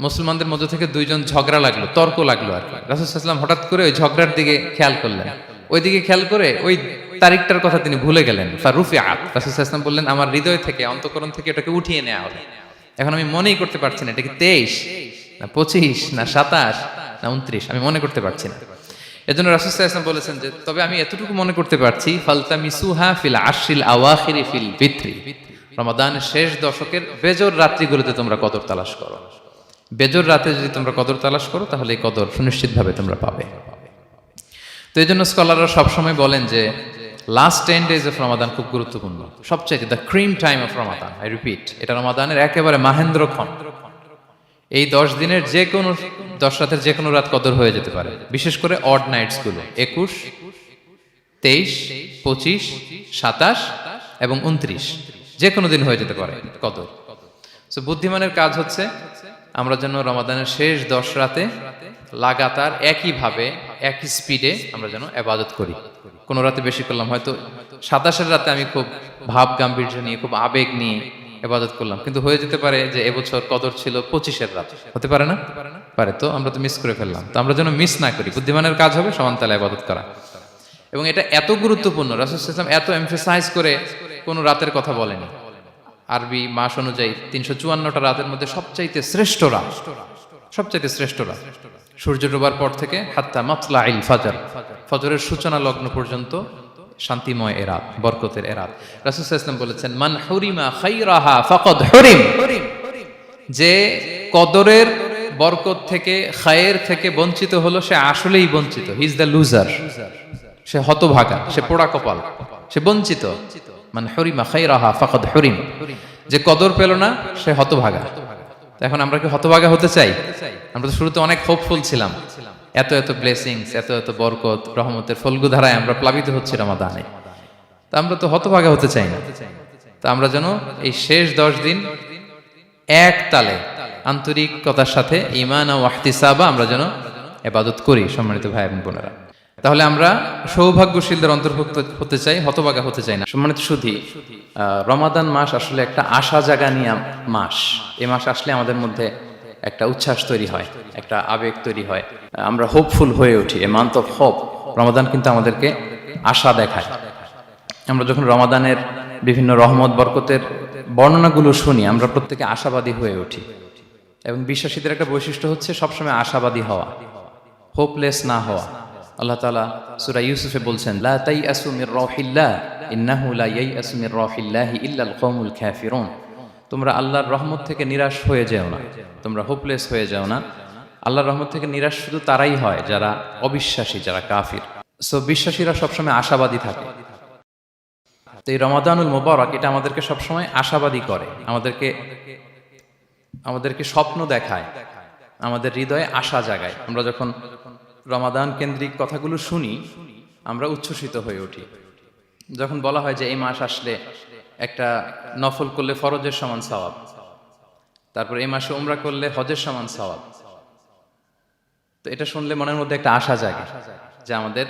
মুসলমানদের মধ্য থেকে দুইজন ঝগড়া লাগলো, তর্ক লাগলো আর কি। রাসূল সাল্লাল্লাহু আলাইহি ওয়াসাল্লাম হঠাৎ করে ওই ঝগড়ার দিকে খেয়াল করলেন, ওইদিকে খেয়াল করে ওই তারিখটার কথা তিনি ভুলে গেলেন। ফারুফিআত, রাসূল সাল্লাল্লাহু আলাইহি ওয়াসাল্লাম বললেন আমার হৃদয় থেকে, অন্তঃকরণ থেকে এটাকে উঠিয়ে নেওয়া হবে। এখন আমি মনেই করতে পারছি না এটা কি 23 না 25 না 27 না 29, আমি মনে করতে পারছি না। এজন্য রাসূল সাল্লাল্লাহু আলাইহি ওয়াসাল্লাম বলেছেন যে তবে আমি এতটুকু মনে করতে পারছি, ফালতামিসুহা ফিল আশরিল আওয়াখিরি ফিল বিত্রি, রমাদানের শেষ দশকের বেজর রাত্রিগুলোতে তোমরা কদর তালাশ করো। বেজর রাতে যদি তোমরা কদর তালাশ করো তাহলে এই কদর সুনিশ্চিতভাবে তোমরা পাবে। তো এই জন্য স্কলাররা সবসময় বলেন যে লাস্ট 10 days অফ রমাদান খুব গুরুত্বপূর্ণ, সবচেয়ে the cream time of Ramadan. I repeat, এটা রমাদানের একেবারে মাহেন্দ্রক্ষণ। এই 10 দিনের যে কোনো 10 রাতের যে কোনো রাত কদর হয়ে যেতে পারে, বিশেষ করে অড নাইটস গুলো 21, 23, 25, 27 এবং 29, যে কোনো দিন হয়ে যেতে পারে কদর। সো বুদ্ধিমানের কাজ হচ্ছে আমরা যেন রমাদানের শেষ 10 রাতে লাগাতার একইভাবে একই স্পিডে আমরা যেন ইবাদত করি। কোনো রাতে বেশি করলাম, হয়তো 27-এর রাতে আমি খুব ভাব গাম্ভীর্য নিয়ে খুব আবেগ নিয়ে ইবাদত করলাম, কিন্তু হয়ে যেতে পারে যে এবছর কদর ছিল 25-এর রাত, হতে পারে না? পারে। তো আমরা তো মিস করে ফেললাম, তো আমরা যেন মিস না করি। বুদ্ধিমানের কাজ হবে সমান তালে ইবাদত করা, এবং এটা এত গুরুত্বপূর্ণ রাসূল সাল্লাল্লাহু আলাইহি ওয়াসাল্লাম এত এমফাসাইজ করে কোনো রাতের কথা বলেনি। আরবি মাস অনুযায়ী 354টা রাতের মধ্যে সবচাইতে শ্রেষ্ঠ রাত, সবচাইতে শ্রেষ্ঠ রাত সূর্য ডোবার পর থেকে হাত্তা মাতলাইল ফাজর, ফজরের সূচনা লগ্ন পর্যন্ত শান্তিময় এ রাত, বরকতের এ রাত। রাসূল সাল্লাল্লাহু আলাইহি ওয়াসাল্লাম বলেছেন মান হুরিমা খাইরাহা ফাকাদ হুরিম, যে কদরের বরকত থেকে খায়ের থেকে বঞ্চিত হলো সে আসলেই বঞ্চিত। হি ইজ দ্য লুজার, সে হতভাগা, সে পোড়া কপাল, সে বঞ্চিত। মান হুরিমা খাইরাহা ফাকাদ হুরিম, যে কদর পেল না সে হতভাগা। এখন আমরা কি হতভাগা হতে চাই? আমরা তো শুরুতে অনেক হোপফুল ছিলাম, এত এত ব্লেসিংস, এত এত বরকত, রহমতের ফলগু ধারায় আমরা প্লাবিত হচ্ছি রমাদানে। তা আমরা তো হতভাগা হতে চাই না। তা আমরা যেন এই শেষ 10 দিন এক তালে আন্তরিকতার সাথে ঈমান ও ইহতিসাবা আমরা যেন ইবাদত করি। সম্মানিত ভাই এবং বোনেরা, তাহলে আমরা সৌভাগ্যশীলদের অন্তর্ভুক্ত হতে চাই, হতভাগা হতে চাই না। সম্মানিত সুধী, রমাদান মাস আসলে একটা আশা জাগানিয়া মাস। এই মাস আসলে আমাদের মধ্যে একটা উচ্ছ্বাস তৈরি হয়, একটা আবেগ তৈরি হয়, আমরা হোপফুল হয়ে উঠি। এ মান্থ অফ হোপ, রমাদান কিন্তু আমাদেরকে আশা দেখায়। আমরা যখন রমাদানের বিভিন্ন রহমত বরকতের বর্ণনাগুলো শুনি আমরা প্রত্যেকে আশাবাদী হয়ে উঠি। এবং বিশ্বাসীদের একটা বৈশিষ্ট্য হচ্ছে সবসময় আশাবাদী হওয়া, হোপলেস না হওয়া। আল্লাহ তাআলা সূরা ইউসুফে বলছেন লা তাইয়াসু মির রাহিল্লাহ ইন্নাহু লা ইয়াইয়াসু মির রাহিল্লাহি ইল্লাল কওমুল কাফিরুন, তোমরা আল্লাহর রহমত থেকে নিরাশ হয়ে যেও না, তোমরা হোপলেস হয়ে যাও না। আল্লাহর রহমত থেকে নিরাশ শুধু তারাই হয় যারা অবিশ্বাসী, যারা কাফির। সো বিশ্বাসীরা সবসময় আশাবাদী থাকে। তো এই রমাদানুল মুবারক এটা আমাদেরকে সবসময় আশাবাদী করে, আমাদেরকে স্বপ্ন দেখায়, আমাদের হৃদয়ে আশা জাগায়। আমরা যখন রমাদান কেন্দ্রিক কথাগুলো শুনি আমরা উচ্ছ্বসিত হয়ে উঠি। যখন বলা হয় যে এই মাস আসলে একটা নফল করলে ফরজের সমান সওয়াব, তারপর এই মাসে উমরা করলে হজের সমান সওয়াব, তো এটা শুনলে মনের মধ্যে একটা আশা জাগে যে আমাদের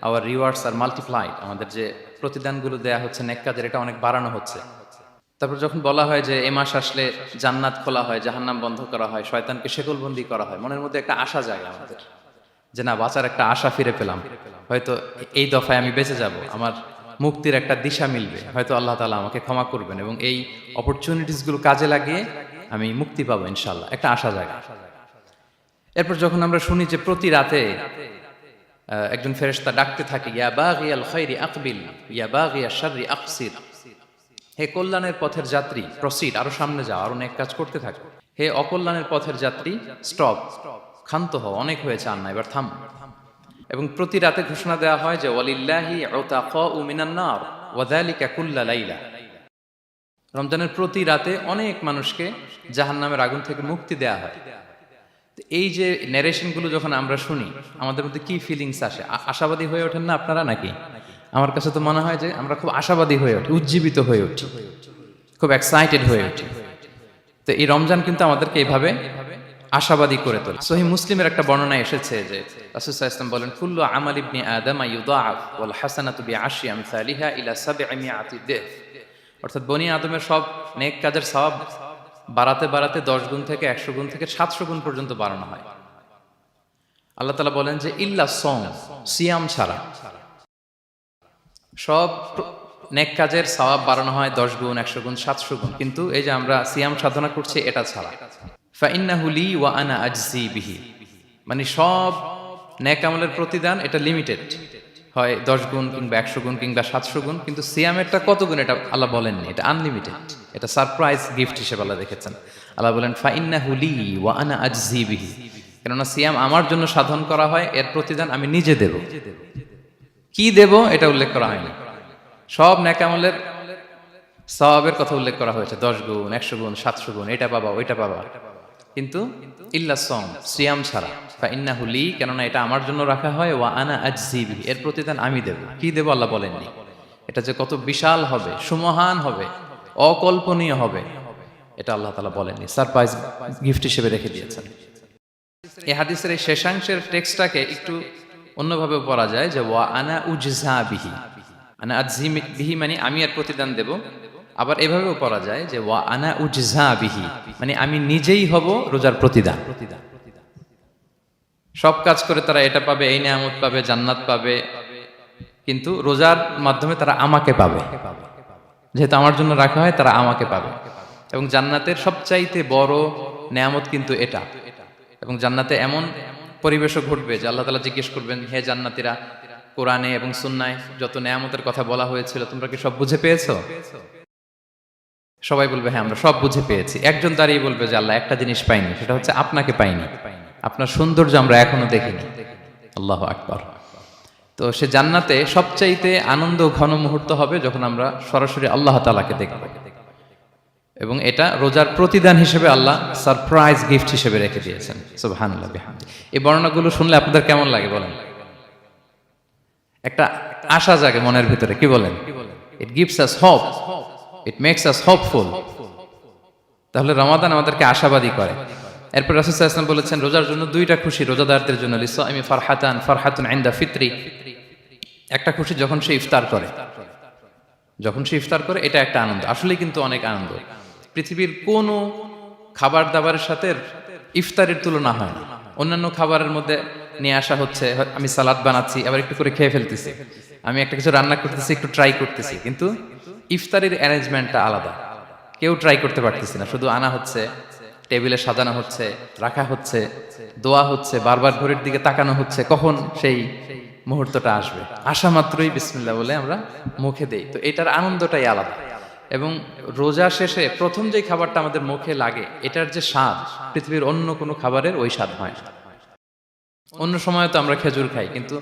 আওয়ার রিওয়ার্ডস আর মাল্টিপ্লাইড, আমাদের যে প্রতিদানগুলো দেয়া হচ্ছে নেক কাজের এটা অনেক বাড়ানো হচ্ছে। তারপর যখন বলা হয় যে এই মাস আসলে জান্নাত খোলা হয়, জাহান্নাম বন্ধ করা হয়, শয়তানকে শেকলবন্দি করা হয়, মনের মধ্যে একটা আশা জাগে আমাদের যে না, বাঁচার একটা আশা ফিরে পেলাম, হয়তো এই দফায় আমি বেঁচে যাব, আমার মুক্তির একটা দিশা মিলবে, হয়তো আল্লাহ তাআলা আমাকে ক্ষমা করবেন এবং এই অপরচুনিটিসগুলো কাজে লাগিয়ে আমি মুক্তি পাবো ইনশাআল্লাহ, একটা আশা জাগে। এরপর যখন আমরা শুনি যে প্রতি রাতে একজন ফেরেশতা ডাকতে থাকে ইয়া বাগিয়াল খায়রি আকবিল ইয়া বাগিয়াশ শাররি আকসির, হে কল্যাণের পথের যাত্রী প্রসিড, আরো সামনে যাও, আরো নেক কাজ করতে থাকো। হে অকল্যাণের পথের যাত্রী স্টপ, ক্ষান্ত হও, অনেক হয়েছে, আর না, এবার থাম। এবং প্রতি রাতে ঘোষণা দেওয়া হয় যে ওয়ালিল্লাহি উতাকাউ মিনান নার ওয়া যালিকা কুল্লা লাইলা, রমজানের প্রতি রাতে অনেক মানুষকে জাহান্নামের আগুন থেকে মুক্তি দেওয়া হয়। এই যে ন্যারেশনগুলো যখন আমরা শুনি আমাদের মধ্যে কি ফিলিংস আসে? আশাবাদী হয়ে ওঠেন না আপনারা নাকি? আমার কাছে তো মনে হয় যে আমরা খুব আশাবাদী হয়ে উঠি, উজ্জীবিত হয়ে উঠি, খুব এক্সাইটেড হয়ে উঠি। তো এই রমজান কিন্তু আমাদেরকে এইভাবে আশাবাদী করে তোলে। সহিহ মুসলিমের একটা বর্ণনা এসেছে যে রাসূল সাল্লাল্লাহু আলাইহি ওয়াসাল্লাম বলেন, কুল্লু আমাল ইবনি আদম ইউদাআফ ওয়াল হাসানাতু বিআশরি আমসালিহা ইলা 700 দিফ। অর্থাৎ বনি আদমের সব নেক কাজের সওয়াব বাড়াতে বাড়াতে 10 গুণ থেকে 100 গুণ থেকে 700 গুণ পর্যন্ত বাড়ানো হয়। আল্লাহ তাআলা বলেন যে ইল্লা সওম, সিয়াম ছাড়া সব নেক কাজের সওয়াব বাড়ানো হয় 10 গুণ, 100 গুণ, 700 গুণ, কিন্তু এই যে আমরা সিয়াম সাধনা করছি এটা ছাড়া। ফাইন্নাহু লি ওয়া আনা আজজি বিহি, মানে সব নেক আমলের প্রতিদান এটা লিমিটেড, হয় 10 গুণ কিংবা 100 গুণ কিংবা 700 গুণ, কিন্তু সিয়ামেরটা কত গুণ এটা আল্লাহ বলেননি, এটা আনলিমিটেড, এটা সারপ্রাইজ গিফট হিসেবে আল্লাহ রেখেছেন। আল্লাহ বলেন ফাইন্নাহু লি ওয়া আনা আজজি বিহি, কেননা সিয়াম আমার জন্য সাধন করা হয়, এর প্রতিদান আমি নিজে দেব। কি দেব এটা উল্লেখ করা হয়নি, সব নেক আমলের সওয়াবের কথা উল্লেখ করা হয়েছে, 10 গুণ, 100 গুণ, 700 গুণ, এটা পাবা ওইটা পাবা, কিন্তু ইল্লা সওম, সিয়াম ছাড়া। ফাইন্নাহু লি, কেননা এটা আমার জন্য রাখা হয়, ওয়া আনা আজজি বিহি, এর প্রতিদান আমি দেব। কি দেব আল্লাহ বলেননি, এটা যে কত বিশাল হবে, সুমহান হবে, অকল্পনীয় হবে, এটা আল্লাহ তাআলা বলেননি, সারপ্রাইজ গিফট হিসেবে রেখে দিয়েছেন। এই হাদিসের এই শেষাংশের টেক্সটটাকে একটু অন্যভাবে পড়া যায় যে ওয়া আনা উজজা বিহি, আনা আজজি বিহি মানে আমি এর প্রতিদান দেব। আবার এভাবেও পড়া যায় যে ওয়া আনা উজজা বিহি, মানে আমি নিজেই হব রোজার প্রতিদান। সব কাজ করে তারা এটা পাবে, এই নিয়ামত পাবে, জান্নাত পাবে, কিন্তু রোজার মাধ্যমে তারা আমাকে পাবে, যেহেতু আমার জন্য রাখা হয় তারা আমাকে পাবে। এবং জান্নাতের সবচাইতে বড় নিয়ামত কিন্তু এটা। এবং জান্নাতে এমন পরিবেশও ঘটবে যে আল্লাহ তাআলা জিজ্ঞেস করবেন, হে জান্নাতীরা, কোরআনে এবং সুন্নায় যত নিয়ামতের কথা বলা হয়েছিল তোমরা কি সব বুঝে পেয়েছো? সবাই বলবে হ্যাঁ আমরা সব বুঝে পেয়েছি। একজন দাঁড়িয়ে বলবে যে আল্লাহ একটা জিনিস পাইনি, সেটা হচ্ছে আপনাকে পাইনি, আপনার সৌন্দর্য আমরা এখনো দেখিনি। আল্লাহু আকবার। তো সে জান্নাতে সবচাইতে আনন্দ ঘন মুহূর্ত হবে যখন আমরা সরাসরি আল্লাহ তাআলাকে দেখব, এবং এটা রোজার প্রতিদান হিসেবে আল্লাহ সারপ্রাইজ গিফট হিসেবে রেখে দিয়েছেন। সুবহানাল্লাহ বিহামদি। এই বর্ণনাগুলো শুনলে আপনাদের কেমন লাগে বলেন? একটা আশা জাগে মনের ভিতরে, কি বলেন? It gives us hope, it makes us hopeful. তাহলে রমাদান আমাদেরকে আশাবাদী করে। এরপর রাসূল সাল্লাল্লাহু আলাইহি ওয়াসাল্লাম বলেছেন রোজার জন্য দুইটা খুশি রোজাদারদের জন্য, লিসাইমি ফারহাতান, ফারহাতুন ইনদা ফিতরি, একটা খুশি যখন সে ইফতার করে, যখন সে ইফতার করে এটা একটা আনন্দ, আসলে কিন্তু অনেক আনন্দ। পৃথিবীর কোনো খাবার দাবারের সাথে ইফতারের তুলনা হয় না। অন্যান্য খাবারের মধ্যে নিয়ে আসা হচ্ছে, আমি সালাদ বানাচ্ছি আবার একটু করে খেয়ে ফেলতেছি, আমি একটা কিছু রান্না করতেছি একটু ট্রাই করতেছি, কিন্তু ইফতারের অ্যারেঞ্জমেন্টটা আলাদা, কেউ ট্রাই করতে পারতেছি না, শুধু আনা হচ্ছে, টেবিলে সাজানো হচ্ছে, রাখা হচ্ছে, দোয়া হচ্ছে, বারবার ঘড়ির দিকে তাকানো হচ্ছে কখন সেই মুহূর্তটা আসবে, আসা মাত্রই বিসমিল্লাহ বলে আমরা মুখে দেই। তো এটার আনন্দটাই আলাদা। এবং রোজা শেষে প্রথম যে খাবারটা আমাদের মুখে লাগে, এটার যে স্বাদ পৃথিবীর অন্য কোনো খাবারের ওই স্বাদ হয় না। অন্য সময় তো আমরা খেজুর খাই, কিন্তু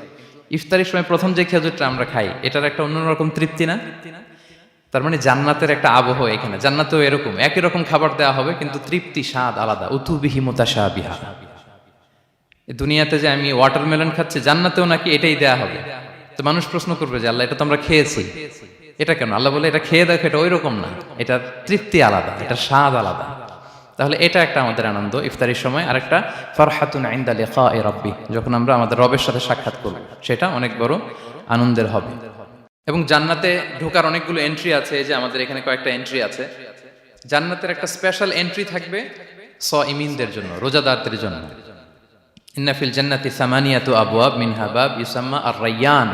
ইফতারির সময় প্রথম যে খেজুরটা আমরা খাই, এটার একটা অন্যরকম তৃপ্তি না? তার মানে জান্নাতের একটা আবহ এখানে, জান্নাতেও এরকম একই রকম খাবার দেওয়া হবে, কিন্তু তৃপ্তি স্বাদ আলাদা। উতুবিহি মুতাশাবিহা। দুনিয়াতে যে আমি ওয়াটারমেলন খাচ্ছি, জান্নাতেও নাকি এটাই দেয়া হবে। তো মানুষ প্রশ্ন করবে যে আল্লাহ এটা তো আমরা খেয়েছি, এটা কেন? আল্লাহ বলে এটা খেয়ে দেখো, এটা ওই রকম না, এটার তৃপ্তি আলাদা, এটার স্বাদ আলাদা। তাহলে এটা একটা আমাদের আনন্দ ইফতারির সময়। আর একটা ফারহাতুন ইনদা লিকাই রাব্বি, যখন আমরা আমাদের রবের সাথে সাক্ষাৎ করব, সেটা অনেক বড় আনন্দের হবে। এবং জান্নাতে ঢোকার অনেকগুলো এন্ট্রি আছে, এই যে আমাদের এখানে কয়েকটা এন্ট্রি আছে। জান্নাতের একটা স্পেশাল এন্ট্রি থাকবে সাইমিনদের জন্য, রোজাদারদের জন্য। ইন্না ফিল জান্নাতি সামানিয়াতু আবওয়াব মিনহা বাব ইউসাম্মা আর-রায়্যান।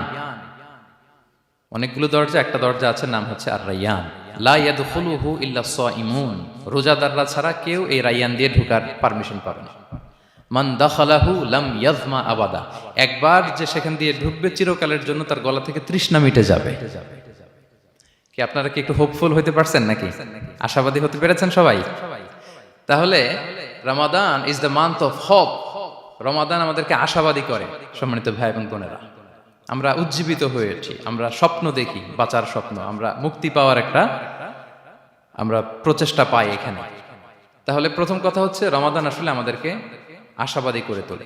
অনেকগুলো দরজা, একটা দরজা আছে নাম হচ্ছে আর-রায়্যান। লা ইয়াদখুলুহু ইল্লা সাইমুন, রোজাদাররা ছাড়া কেউ এই রায়্যান দিয়ে ঢোকার পারমিশন পাবে না। মান দাখালাহু লাম ইয়াজমা আবাদা, একবার যে সেখান দিয়ে ঢুকবে চিরকালের জন্য তার গলা থেকে তৃষ্ণা মিটে যাবে। কি আপনারা কি একটু হোপফুল হতে পারছেন নাকি? আশাবাদী হতে পেরেছেন সবাই? তাহলে Ramadan is the month of hope. Ramadan আমাদেরকে আশাবাদী করে। সম্মানিত ভাই এবং বোনেরা, আমরা উজ্জীবিত হয়ে উঠি, আমরা স্বপ্ন দেখি, বাঁচার স্বপ্ন, আমরা মুক্তি পাওয়ার একটা আমরা প্রচেষ্টা পাই এখানে। তাহলে প্রথম কথা হচ্ছে রমাদান আসলে আমাদেরকে আশাবাদী করে তোলে।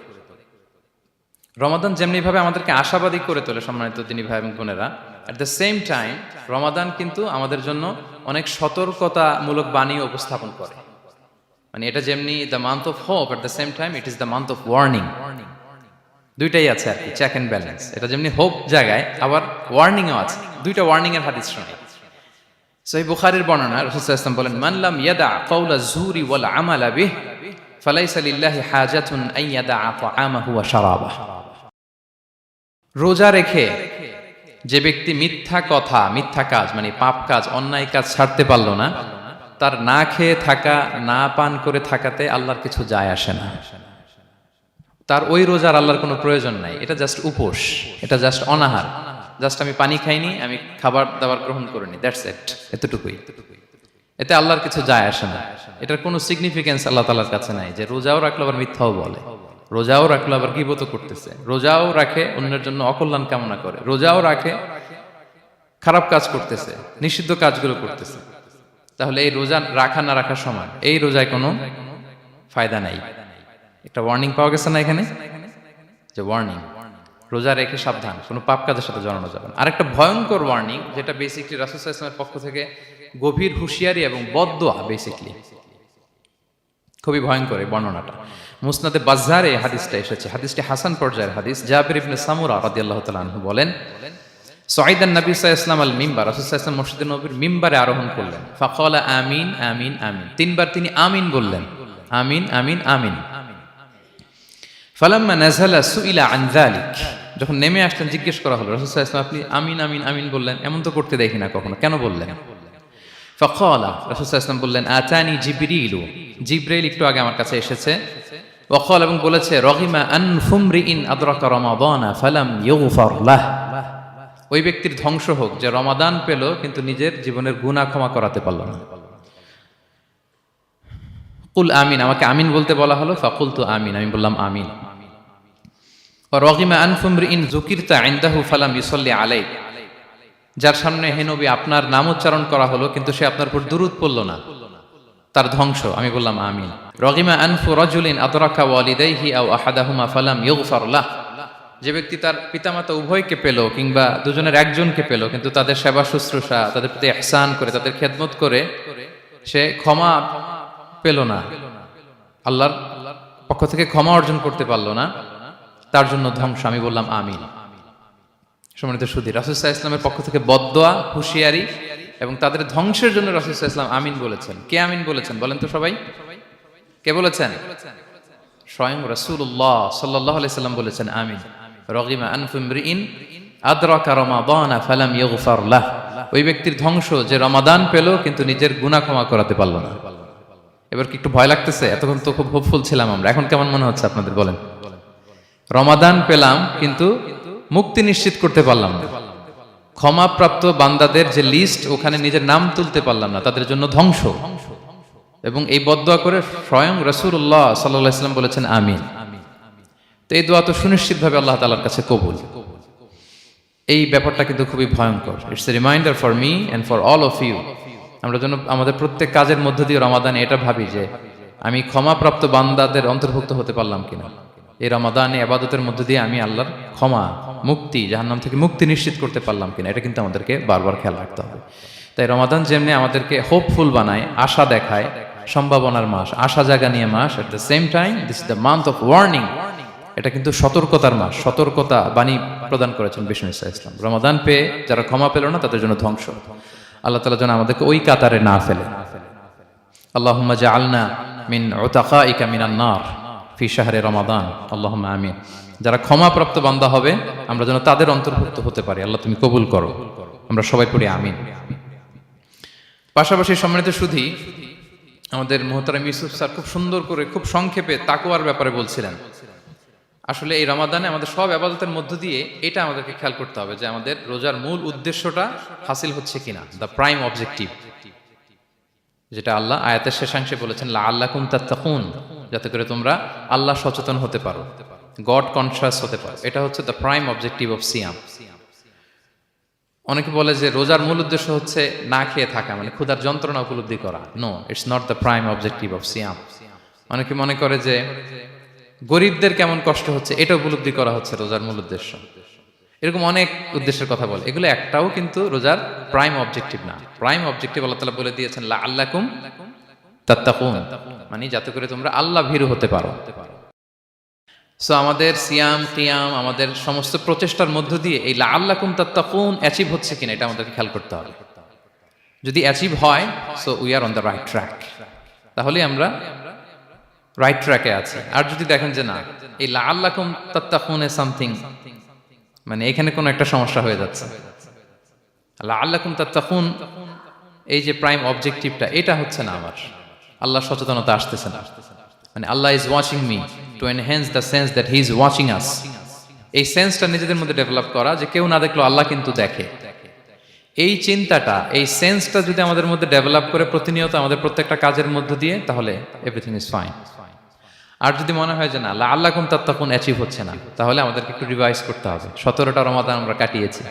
রমাদান যেমনি ভাবে আমাদেরকে আশাবাদী করে তোলে সম্মানিত দিনী ভাই এবং বোনেরা, এট দ্য সেম টাইম রমাদান কিন্তু আমাদের জন্য অনেক সতর্কতামূলক বাণী উপস্থাপন করে। মানে এটা যেমনি the month of hope, at the same time it is the month of warning. দুইটাই আছে আর কি, চেক অ্যান্ড ব্যালেন্স। এটা যেমনি হোপ জায়গায়, আবার ওয়ার্নিংও আছে। দুইটা ওয়ার্নিং এর হাদিস শোনাই। সহিহ বুখারীর বর্ণনা, রাসূল সাল্লাল্লাহু আলাইহি ওয়াসাল্লাম বলেন, মান লাম ইয়াদা কাওলা যুরি ওয়াল আমালা বিহি ফালাইসা লিল্লাহি হাজাতুন আন ইয়াদা তাআমাহু ওয়া শারাবাহু। রোজা রেখে যে ব্যক্তি মিথ্যা কথা, মিথ্যা কাজ মানে পাপ কাজ, অন্যায় কাজ ছাড়তে পারল না, তার না খেয়ে থাকা, না পান করে থাকাতে আল্লাহর কিছু যায় আসে না। তার ওই রোজার আল্লাহর কোনো প্রয়োজন নাই। এটা জাস্ট উপোস, এটা জাস্ট অনাহার, জাস্ট আমি পানি খাইনি, আমি খাবার দাবার গ্রহণ করিনি, দ্যাটস ইট, এতটুকুই। এতে আল্লাহর কিছু যায় আসে না। এটার কোনো সিগনিফিকেন্স আল্লাহ তাআলার কাছে নাই যে রোজাও রাখলো আবার মিথ্যাও বলে, রোজাও রাখলো আবার গীবত করতেছে, রোজাও রাখে অন্যের জন্য অকল্যাণ কামনা করে, রোজাও রাখে খারাপ কাজ করতেছে, নিষিদ্ধ কাজগুলো করতেছে। তাহলে এই রোজা রাখা না রাখার সমান, এই রোজায় কোনো ফায়দা নাই। একটা ওয়ার্নিং পাওয়া গেছে না এখানে, যে ওয়ার্নিং, রোজা রেখে সাবধান, কোনো পাপ কাজের সাথে জড়ানো যাবে না। আরেকটা ভয়ঙ্কর ওয়ার্নিং, যেটা বেসিকলি রাসূল সাল্লাল্লাহু আলাইহি ওয়াসাল্লামের পক্ষ থেকে গভীর হুঁশিয়ারি এবং বদদোয়া, বেসিকলি খুবই ভয়ঙ্কর এই বর্ণনাটা। মুসনাদে বাজ্জারে হাদিসটা এসেছে, হাদিসটি হাসান পর্যায়ের হাদিস। জাবির ইবনে সামুরা রাদিয়াল্লাহু তাআলা আনহু বলেন, সাইদান নবী সাল্লাল্লাহু আলাইহি ওয়াসাল্লাম আল মিম্বার, রাসূল সাল্লাল্লাহু আলাইহি ওয়াসাল্লাম মসজিদে নববীর মিম্বারে আরোহণ করলেন। ফাকালা আমিন আমিন আমিন, তিনবার তিনি আমিন বললেন, আমিন আমিন আমিন। ফালাম্মা নাযালা সুইলা আন যালিক, যখন নেমে আসলেন জিজ্ঞেস করা হলো, রাসূল সাল্লাল্লাহু আলাইহি ওয়াসাল্লাম আপনি আমিন আমিন আমিন বললেন, এমন তো করতে দেখি না কখনো, কেন বললেন? ফাকালা, রাসূল সাল্লাল্লাহু আলাইহি ওয়াসাল্লাম বললেন, আতানি জিবরিলু, জিবরাইল একটু আগে আমার কাছে এসেছে। ওয়াকাল, এবং বলেছে, রহিমা আনফুমরিইন আদরাকা রমাদানা ফালাম ইউগফার লাহ, ওই ব্যক্তির ধ্বংস হোক যে রমাদান পেল কিন্তু নিজের জীবনের গুনাহ ক্ষমা করাতে পারল না। কুল আমিন, আমাকে আমিন বলতে বলা হলো। ফাকুলতু আমিন, আমি বললাম আমিন। রহিমা আনফুমরিইন যুকিরতা ইনদাহু ফালাম ইউসাল্লি আলাইক, যার সামনে হে নবী আপনার নাম উচ্চারণ করা হলো কিন্তু সে আপনার উপর দুরূদ পড়ল না, তার ধ্বংস, আমি বললাম আমিন। রহিমা আনফু রাজুলিন আদরাকা ওয়ালিদাইহি আও আহাদাহুমা ফালাম ইউগফার লাহ, যে ব্যক্তি তার পিতামাতা উভয়কে পেল কিংবা দুজনের একজনকে পেল কিন্তু তাদের সেবা শুশ্রূষা, তাদের প্রতি ইহসান করে, তাদের খেদমত করে সে ক্ষমা পেল না, আল্লাহর পক্ষ থেকে ক্ষমা অর্জন করতে পারল না, তার জন্য ধ্বংস, আমি বললাম আমিন। সম্মানিত সুধী, রাসূল সাল্লাল্লাহু আলাইহি ওয়াসাল্লামের পক্ষ থেকে বদদোয়া, হুঁশিয়ারি এবং তাদের ধ্বংসের জন্য রাসূল সাল্লাল্লাহু আলাইহি ওয়াসাল্লাম আমিন বলেছেন। কে আমিন বলেছেন বলেন তো সবাই? কে বলেছেন? স্বয়ং রাসূলুল্লাহ সাল্লাল্লাহু আলাইহি ওয়াসাল্লাম বলেছেন আমিন। রগিমা আনফুমরিইন আদরাকা রমাদানা ফালাম ইউগফার লাহ, ওই ব্যক্তির ধ্বংস যে রমাদান পেল কিন্তু নিজের গুনাহ ক্ষমা করাতে পারল না। এবার কি একটু ভয় লাগতেছে? এতক্ষণ তো খুব হোপফুল ছিলাম আমরা, এখন কেমন মনে হচ্ছে আপনাদের বলেন? রমাদান পেলাম কিন্তু মুক্তি নিশ্চিত করতে পারলাম না, ক্ষমাপ্রাপ্ত বান্দাদের যে লিস্ট ওখানে নিজের নাম তুলতে পারলাম না, তাদের জন্য ধ্বংস। এবং এই বদদোয়া করে স্বয়ং রাসূলুল্লাহ সাল্লাল্লাহু আলাইহি ওয়াসাল্লাম বলেছেন আমিন। তো এই দোয়া তো সুনিশ্চিতভাবে আল্লাহ তাআলার কাছে কবুল। এই ব্যাপারটা কিন্তু খুবই ভয়ঙ্কর। It's a reminder for me and for all of you. আমরা যেন আমাদের প্রত্যেক কাজের মধ্য দিয়ে রমাদানে এটা ভাবি যে আমি ক্ষমাপ্রাপ্ত বান্দাদের অন্তর্ভুক্ত হতে পারলাম কিনা, এই রমাদানে ইবাদতের মধ্য দিয়ে আমি আল্লাহর ক্ষমা, মুক্তি, জাহান্নাম থেকে মুক্তি নিশ্চিত করতে পারলাম কিনা, এটা কিন্তু আমাদেরকে বারবার খেয়াল রাখতে হবে। তাই রমাদান যেমনি আমাদেরকে হোপফুল বানায়, আশা দেখায়, সম্ভাবনার মাস, আশা জাগা নিয়ে মাস, at the same time this is the month of warning. এটা কিন্তু সতর্কতার মাস, সতর্কতা বাণী প্রদান করেছেন বিষ্ণু ইসলাম। রমাদান পেয়ে যারা ক্ষমা পেল না তাদের জন্য ধ্বংস। আল্লাহ তাআলা যেন আমাদেরকে ওই কাতারে না ফেলে। আল্লাহুম্মা জাআলনা মিন উতাকাইকা মিনান নার ফি শাহরি রমাদান, আল্লাহুম্মা আমিন। যারা ক্ষমাপ্রাপ্ত বান্দা হবে আমরা যেন তাদের অন্তর্ভুক্ত হতে পারি, আল্লাহ তুমি কবুল করো। আমরা সবাই পড়ি আমিন। পাশাপাশি সম্মানিত সুধী, আমাদের মুহতারাম ইউসুফ স্যার খুব সুন্দর করে, খুব সংক্ষেপে তাকওয়ার ব্যাপারে বলছিলেন। আসলে এই রমাদানে আমাদের সব ইবাদতের মধ্য দিয়ে এটা আমাদেরকে খেয়াল করতে হবে যে আমাদের রোজার মূল উদ্দেশ্যটা হাসিল হচ্ছে কিনা, দ্য প্রাইম অবজেক্টিভ, যেটা আল্লাহ আয়াতের শেষাংশে বলেছেন লাআল্লাকুম তাত্তাকুন, যাতে করে তোমরা আল্লাহ সচেতন হতে পারো, গড কনশাস হতে পারো। এটা হচ্ছে দ্য প্রাইম অবজেক্টিভ অফ সিয়াম। অনেকে বলে যে রোজার মূল উদ্দেশ্য হচ্ছে না খেয়ে থাকা, মানে ক্ষুধার যন্ত্রণা উপলব্ধি করা। No, it's not the prime objective of সিয়াম। অনেকে মনে করে যে গরিবদের কেমন কষ্ট হচ্ছে এটা উপলব্ধি করা হচ্ছে রোজার মূল উদ্দেশ্য। এরকম অনেক উদ্দেশ্যের কথা বলে, এগুলো একটাও কিন্তু রোজার প্রাইম অবজেক্টিভ না। প্রাইম অবজেক্টিভ আল্লাহ তাআলা বলে দিয়েছেন লাআল্লাকুম তাত্তাকুন মানে যাতে করে তোমরা আল্লাহ ভীরু হতে পারো। সো আমাদের সিয়াম কিয়াম আমাদের সমস্ত প্রচেষ্টার মধ্য দিয়ে এই লাআল্লাকুম তাত্তাকুন অ্যাচিভ হচ্ছে কিনা এটা আমাদেরকে খেয়াল করতে হবে। যদি অ্যাচিভ হয় so we are on the right track, তাহলে আমরা রাইট ট্র্যাকে আছি। আর যদি দেখেন যে না, এই লাআল্লাকুম তাত্তাকুনে সামথিং মানে এখানে কোনো একটা সমস্যা হয়ে যাচ্ছে, লাআল্লাকুম তাত্তাকুন এই যে প্রাইম অবজেক্টিভটা এটা হচ্ছে না, আমার আল্লাহ সচেতনতা আসতেছে না, মানে Allah is watching me to enhance the sense that he is watching us. এই সেন্সটা নিজেদের মধ্যে ডেভেলপ করা যে কেউ না দেখলো আল্লাহ কিন্তু দেখে, এই চিন্তাটা এই সেন্সটা যদি আমাদের মধ্যে ডেভেলপ করে প্রতিনিয়ত আমাদের প্রত্যেকটা কাজের মধ্য দিয়ে, তাহলে এভরিথিং ইজ ফাইন। আর যদি মনে হয় যে না লাআল্লাকুম তাত্তাকুন অ্যাচিভ হচ্ছে না, তাহলে আমাদেরকে একটু রিভাইজ করতে হবে। 17টা রমাদান আমরা কাটিয়েছি,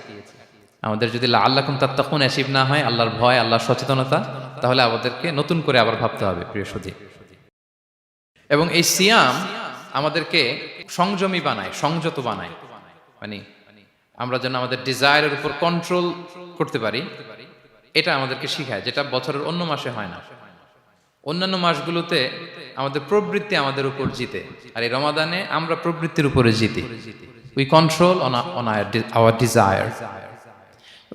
আমাদের যদি লাআল্লাকুম তাত্তাকুন অ্যাচিভ না হয়, আল্লাহর ভয় আল্লাহর সচেতনতা, তাহলে আমাদেরকে নতুন করে আবার ভাবতে হবে প্রিয় সুধী। এবং এই সিয়াম আমাদেরকে সংযমী বানায়, সংযত বানায়, মানে আমরা যেন আমাদের ডিজায়ারের উপর কন্ট্রোল করতে পারি, এটা আমাদেরকে শিখায়, যেটা বছরের অন্য মাসে হয় না। অন্যান্য মাসগুলোতে আমাদের প্রবৃত্তি আমাদের উপর জিতে, আর এই রমাদানে আমরা প্রবৃত্তির উপরে জিতি। We control on our desire.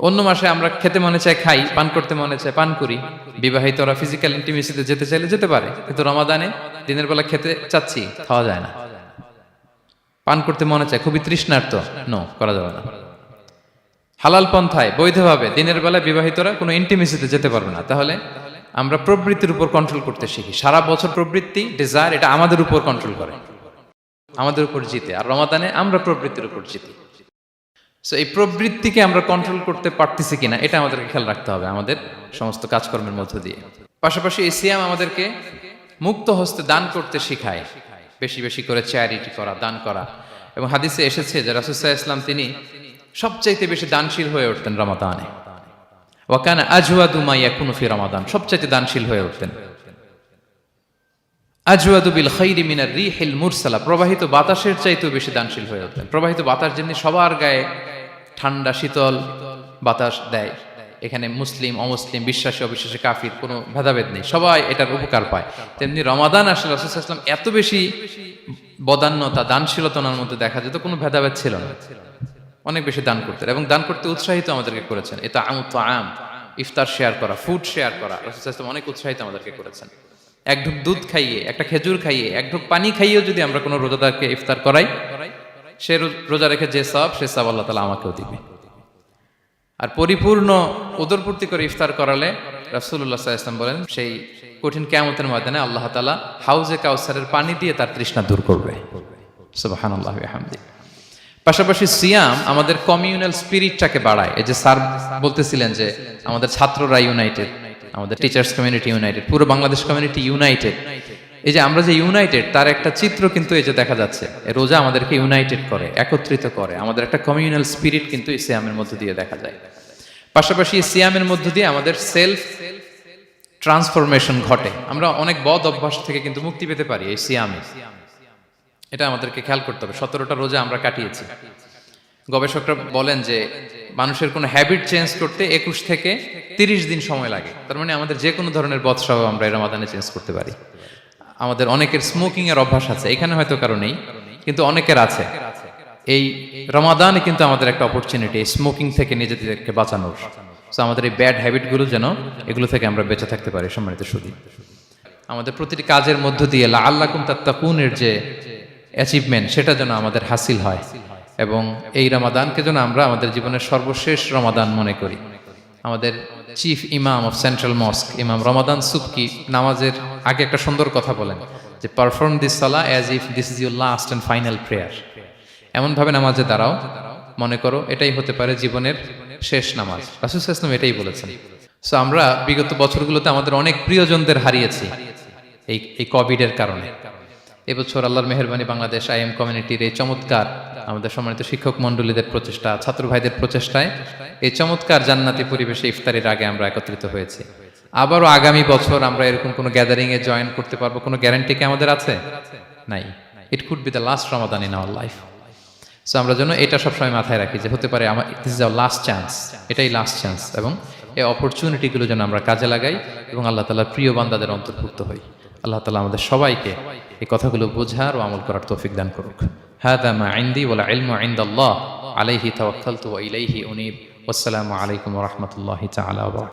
অন্য মাসে আমরা খেতে মনে চায় খাই, পান করতে মনে চায় পান করি, বিবাহিতরা ফিজিক্যাল ইন্টিমেসিতে যেতে চাইলে যেতে পারে, কিন্তু রমাদানে দিনের বেলা খেতে চাচ্ছি, খাওয়া যায় না। পান করতে মনে চায়, খুবই তৃষ্ণার্ত, নো, করা যাবে না। হালাল পন্থায় বৈধভাবে দিনের বেলায় বিবাহিতরা কোনো ইন্টিমেসিতে যেতে পারবে না। তাহলে আমরা প্রবৃত্তির উপর কন্ট্রোল করতে শিখি। সারা বছর প্রবৃত্তি ডিজায়ার এটা আমাদের উপর কন্ট্রোল করে, আমাদের উপর জিতে, আর রমাদানে আমরা প্রবৃত্তির উপর জিতি। সো এই প্রবৃত্তিকে আমরা কন্ট্রোল করতে পারতেছি কিনা এটা আমাদেরকে খেয়াল রাখতে হবে আমাদের সমস্ত কাজকর্মের মধ্য দিয়ে। পাশাপাশি এই সিয়াম আমাদেরকে মুক্ত হস্তে দান করতে শিখায়, বেশি বেশি করে চ্যারিটি করা, দান করা। এবং হাদিসে এসেছে যে রাসূল সাল্লাল্লাহু আলাইহি ওয়াসাল্লাম তিনি সবচাইতে বেশি দানশীল হয়ে উঠতেন রমাদানে। ওয়া কানা আজওয়াদু মা ইয়াকুনু ফি রমাদান, সবচাইতে দানশীল হয়ে উঠতেন। আজওয়াদু বিল খাইরি মিনার রিহিল মুরসালা, প্রবাহিত বাতাসের চাইতেও বেশি দানশীল হয়ে উঠতেন। প্রবাহিত বাতাস যেমনি সবার গায়ে ঠান্ডা শীতল বাতাস দেয়, এখানে মুসলিম অমুসলিম, বিশ্বাসী অবিশ্বাসী, কাফির কোনো ভেদাভেদ নেই, সবাই এটার উপকার পায়। তেমনি রমাদান আসলে রাসূল সাল্লাল্লাহু আলাইহি ওয়াসাল্লাম এত বেশি বদান্যতা, দানশীলতার মধ্যে দেখা যেত, কোনো ভেদাভেদ ছিল না, অনেক বেশি দান করতেন এবং দান করতে উৎসাহিত আমাদেরকে করেছেন। এটা আম ইফতার শেয়ার করা, ফুড শেয়ার করা, রাসূল সাল্লাল্লাহু আলাইহি ওয়াসাল্লাম অনেক উৎসাহিত আমাদেরকে করেছেন। এক ঢুক দুধ খাইয়ে, একটা খেজুর খাইয়ে, এক ঢুক পানি খাইয়েও যদি আমরা কোনো রোজাদারকে ইফতার করাই, সে রোজা রেখে যে সওয়াব, সে সওয়াব আল্লাহ তাআলা আমাকেও দিবে। আর পরিপূর্ণ উদরপূর্তি করে ইফতার করালে রাসূলুল্লাহ সাল্লাল্লাহু আলাইহি ওয়াসাল্লাম বলেন, সেই কঠিন কিয়ামতের ময়দানে আল্লাহ তাআলা হাউজে কাউসারের পানি দিয়ে তার তৃষ্ণা দূর করবে। সুবহানাল্লাহি ওয়া বিহামদিহি। পাশাপাশি সিয়াম আমাদের কমিউনাল স্পিরিটটাকে বাড়ায়। এই যে স্যার বলতেছিলেন যে আমাদের ছাত্ররা ইউনাইটেড, আমাদের টিচার্স কমিউনিটি ইউনাইটেড, পুরো বাংলাদেশ কমিউনিটি ইউনাইটেড। এই যে আমরা যে ইউনাইটেড, তার একটা চিত্র কিন্তু এই যে দেখা যাচ্ছে, রোজা আমাদেরকে ইউনাইটেড করে, একত্রিত করে, আমাদের একটা কমিউনাল স্পিরিট কিন্তু এই সিয়ামের মধ্য দিয়ে দেখা যায়। পাশাপাশি এই সিয়ামের মধ্য দিয়ে আমাদের সেলফ ট্রান্সফরমেশন ঘটে, আমরা অনেক বদ অভ্যাস থেকে কিন্তু মুক্তি পেতে পারি এই সিয়ামে। এটা আমাদেরকে খেয়াল করতে হবে। 17টা রোজা আমরা কাটিয়েছি। গবেষকরা বলেন যে মানুষের কোনো হ্যাবিট চেঞ্জ করতে 21 থেকে 30 দিন সময় লাগে। তার মানে আমাদের যে কোনো ধরনের বদ স্বভাব আমরা এই রমাদানে চেঞ্জ করতে পারি। আমাদের অনেকের স্মোকিং এর অভ্যাস আছে, এখানে হয়তো কারো নেই, কিন্তু অনেকের আছে। এই রমাদানে কিন্তু আমাদের একটা অপরচুনিটি স্মোকিং থেকে নিজেদেরকে বাঁচানোর। সো আমাদের এই ব্যাড হ্যাবিটগুলো যেন এগুলো থেকে আমরা বেঁচে থাকতে পারি। সম্মানিত সুধী, আমাদের প্রতিটি কাজের মধ্য দিয়ে লাআল্লাকুম তাত্তাকুনের যে অ্যাচিভমেন্ট, সেটা যেন আমাদের হাসিল হয় এবং এই রমাদানকে যেন আমরা আমাদের জীবনের সর্বশেষ রমাদান মনে করি। আমাদের চিফ ইমাম অফ সেন্ট্রাল মস্ক ইমাম রমাদান সুবকি নামাজের আগে একটা সুন্দর কথা বলেন যে perform this Salah as if this is your last and final prayer. এমনভাবে নামাজে দাঁড়াও মনে করো এটাই হতে পারে জীবনের শেষ নামাজ। রাসূল সাল্লাল্লাহু আলাইহি ওয়াসাল্লাম এটাই বলেছেন। সো আমরা বিগত বছরগুলোতে আমাদের অনেক প্রিয়জনদের হারিয়েছি এই কোভিডের কারণে। এবছর আল্লাহর মেহেরবানি বাংলাদেশ আইএম কমিউনিটির এই চমৎকার আমাদের সম্মানিত শিক্ষক মণ্ডলীদের প্রচেষ্টা, ছাত্র ভাইদের প্রচেষ্টায় এই চমৎকার জান্নাতি পরিবেশে ইফতারের আগে আমরা একত্রিত হয়েছি। আবারও আগামী বছর আমরা এরকম কোনো গ্যাদারিং এ জয়েন করতে পারবো, কোনো গ্যারান্টি কি আমাদের আছে? নাই। It could be the last Ramadan in our life. So আমরা যেন এটা সবসময় মাথায় রাখি যে হতে পারে this is our last chance, এটাই লাস্ট চান্স। এবং এই অপরচুনিটিগুলো যেন আমরা কাজে লাগাই এবং আল্লাহ তাআলার প্রিয় বান্দাদের অন্তর্ভুক্ত হই। আল্লাহ তাআলা আমাদের সবাইকে এই কথাগুলো বোঝার ও আমল করার তৌফিক দান করুক। হাদা মা ইনদি ওয়াল ইলমু ইনদাল্লাহ আলাইহি তাওয়াক্কালতু ওয়া ইলাইহি উনীব। ওয়াসসালামু আলাইকুম ওয়া রাহমাতুল্লাহি তাআলা ওয়া বারাকাতুহু।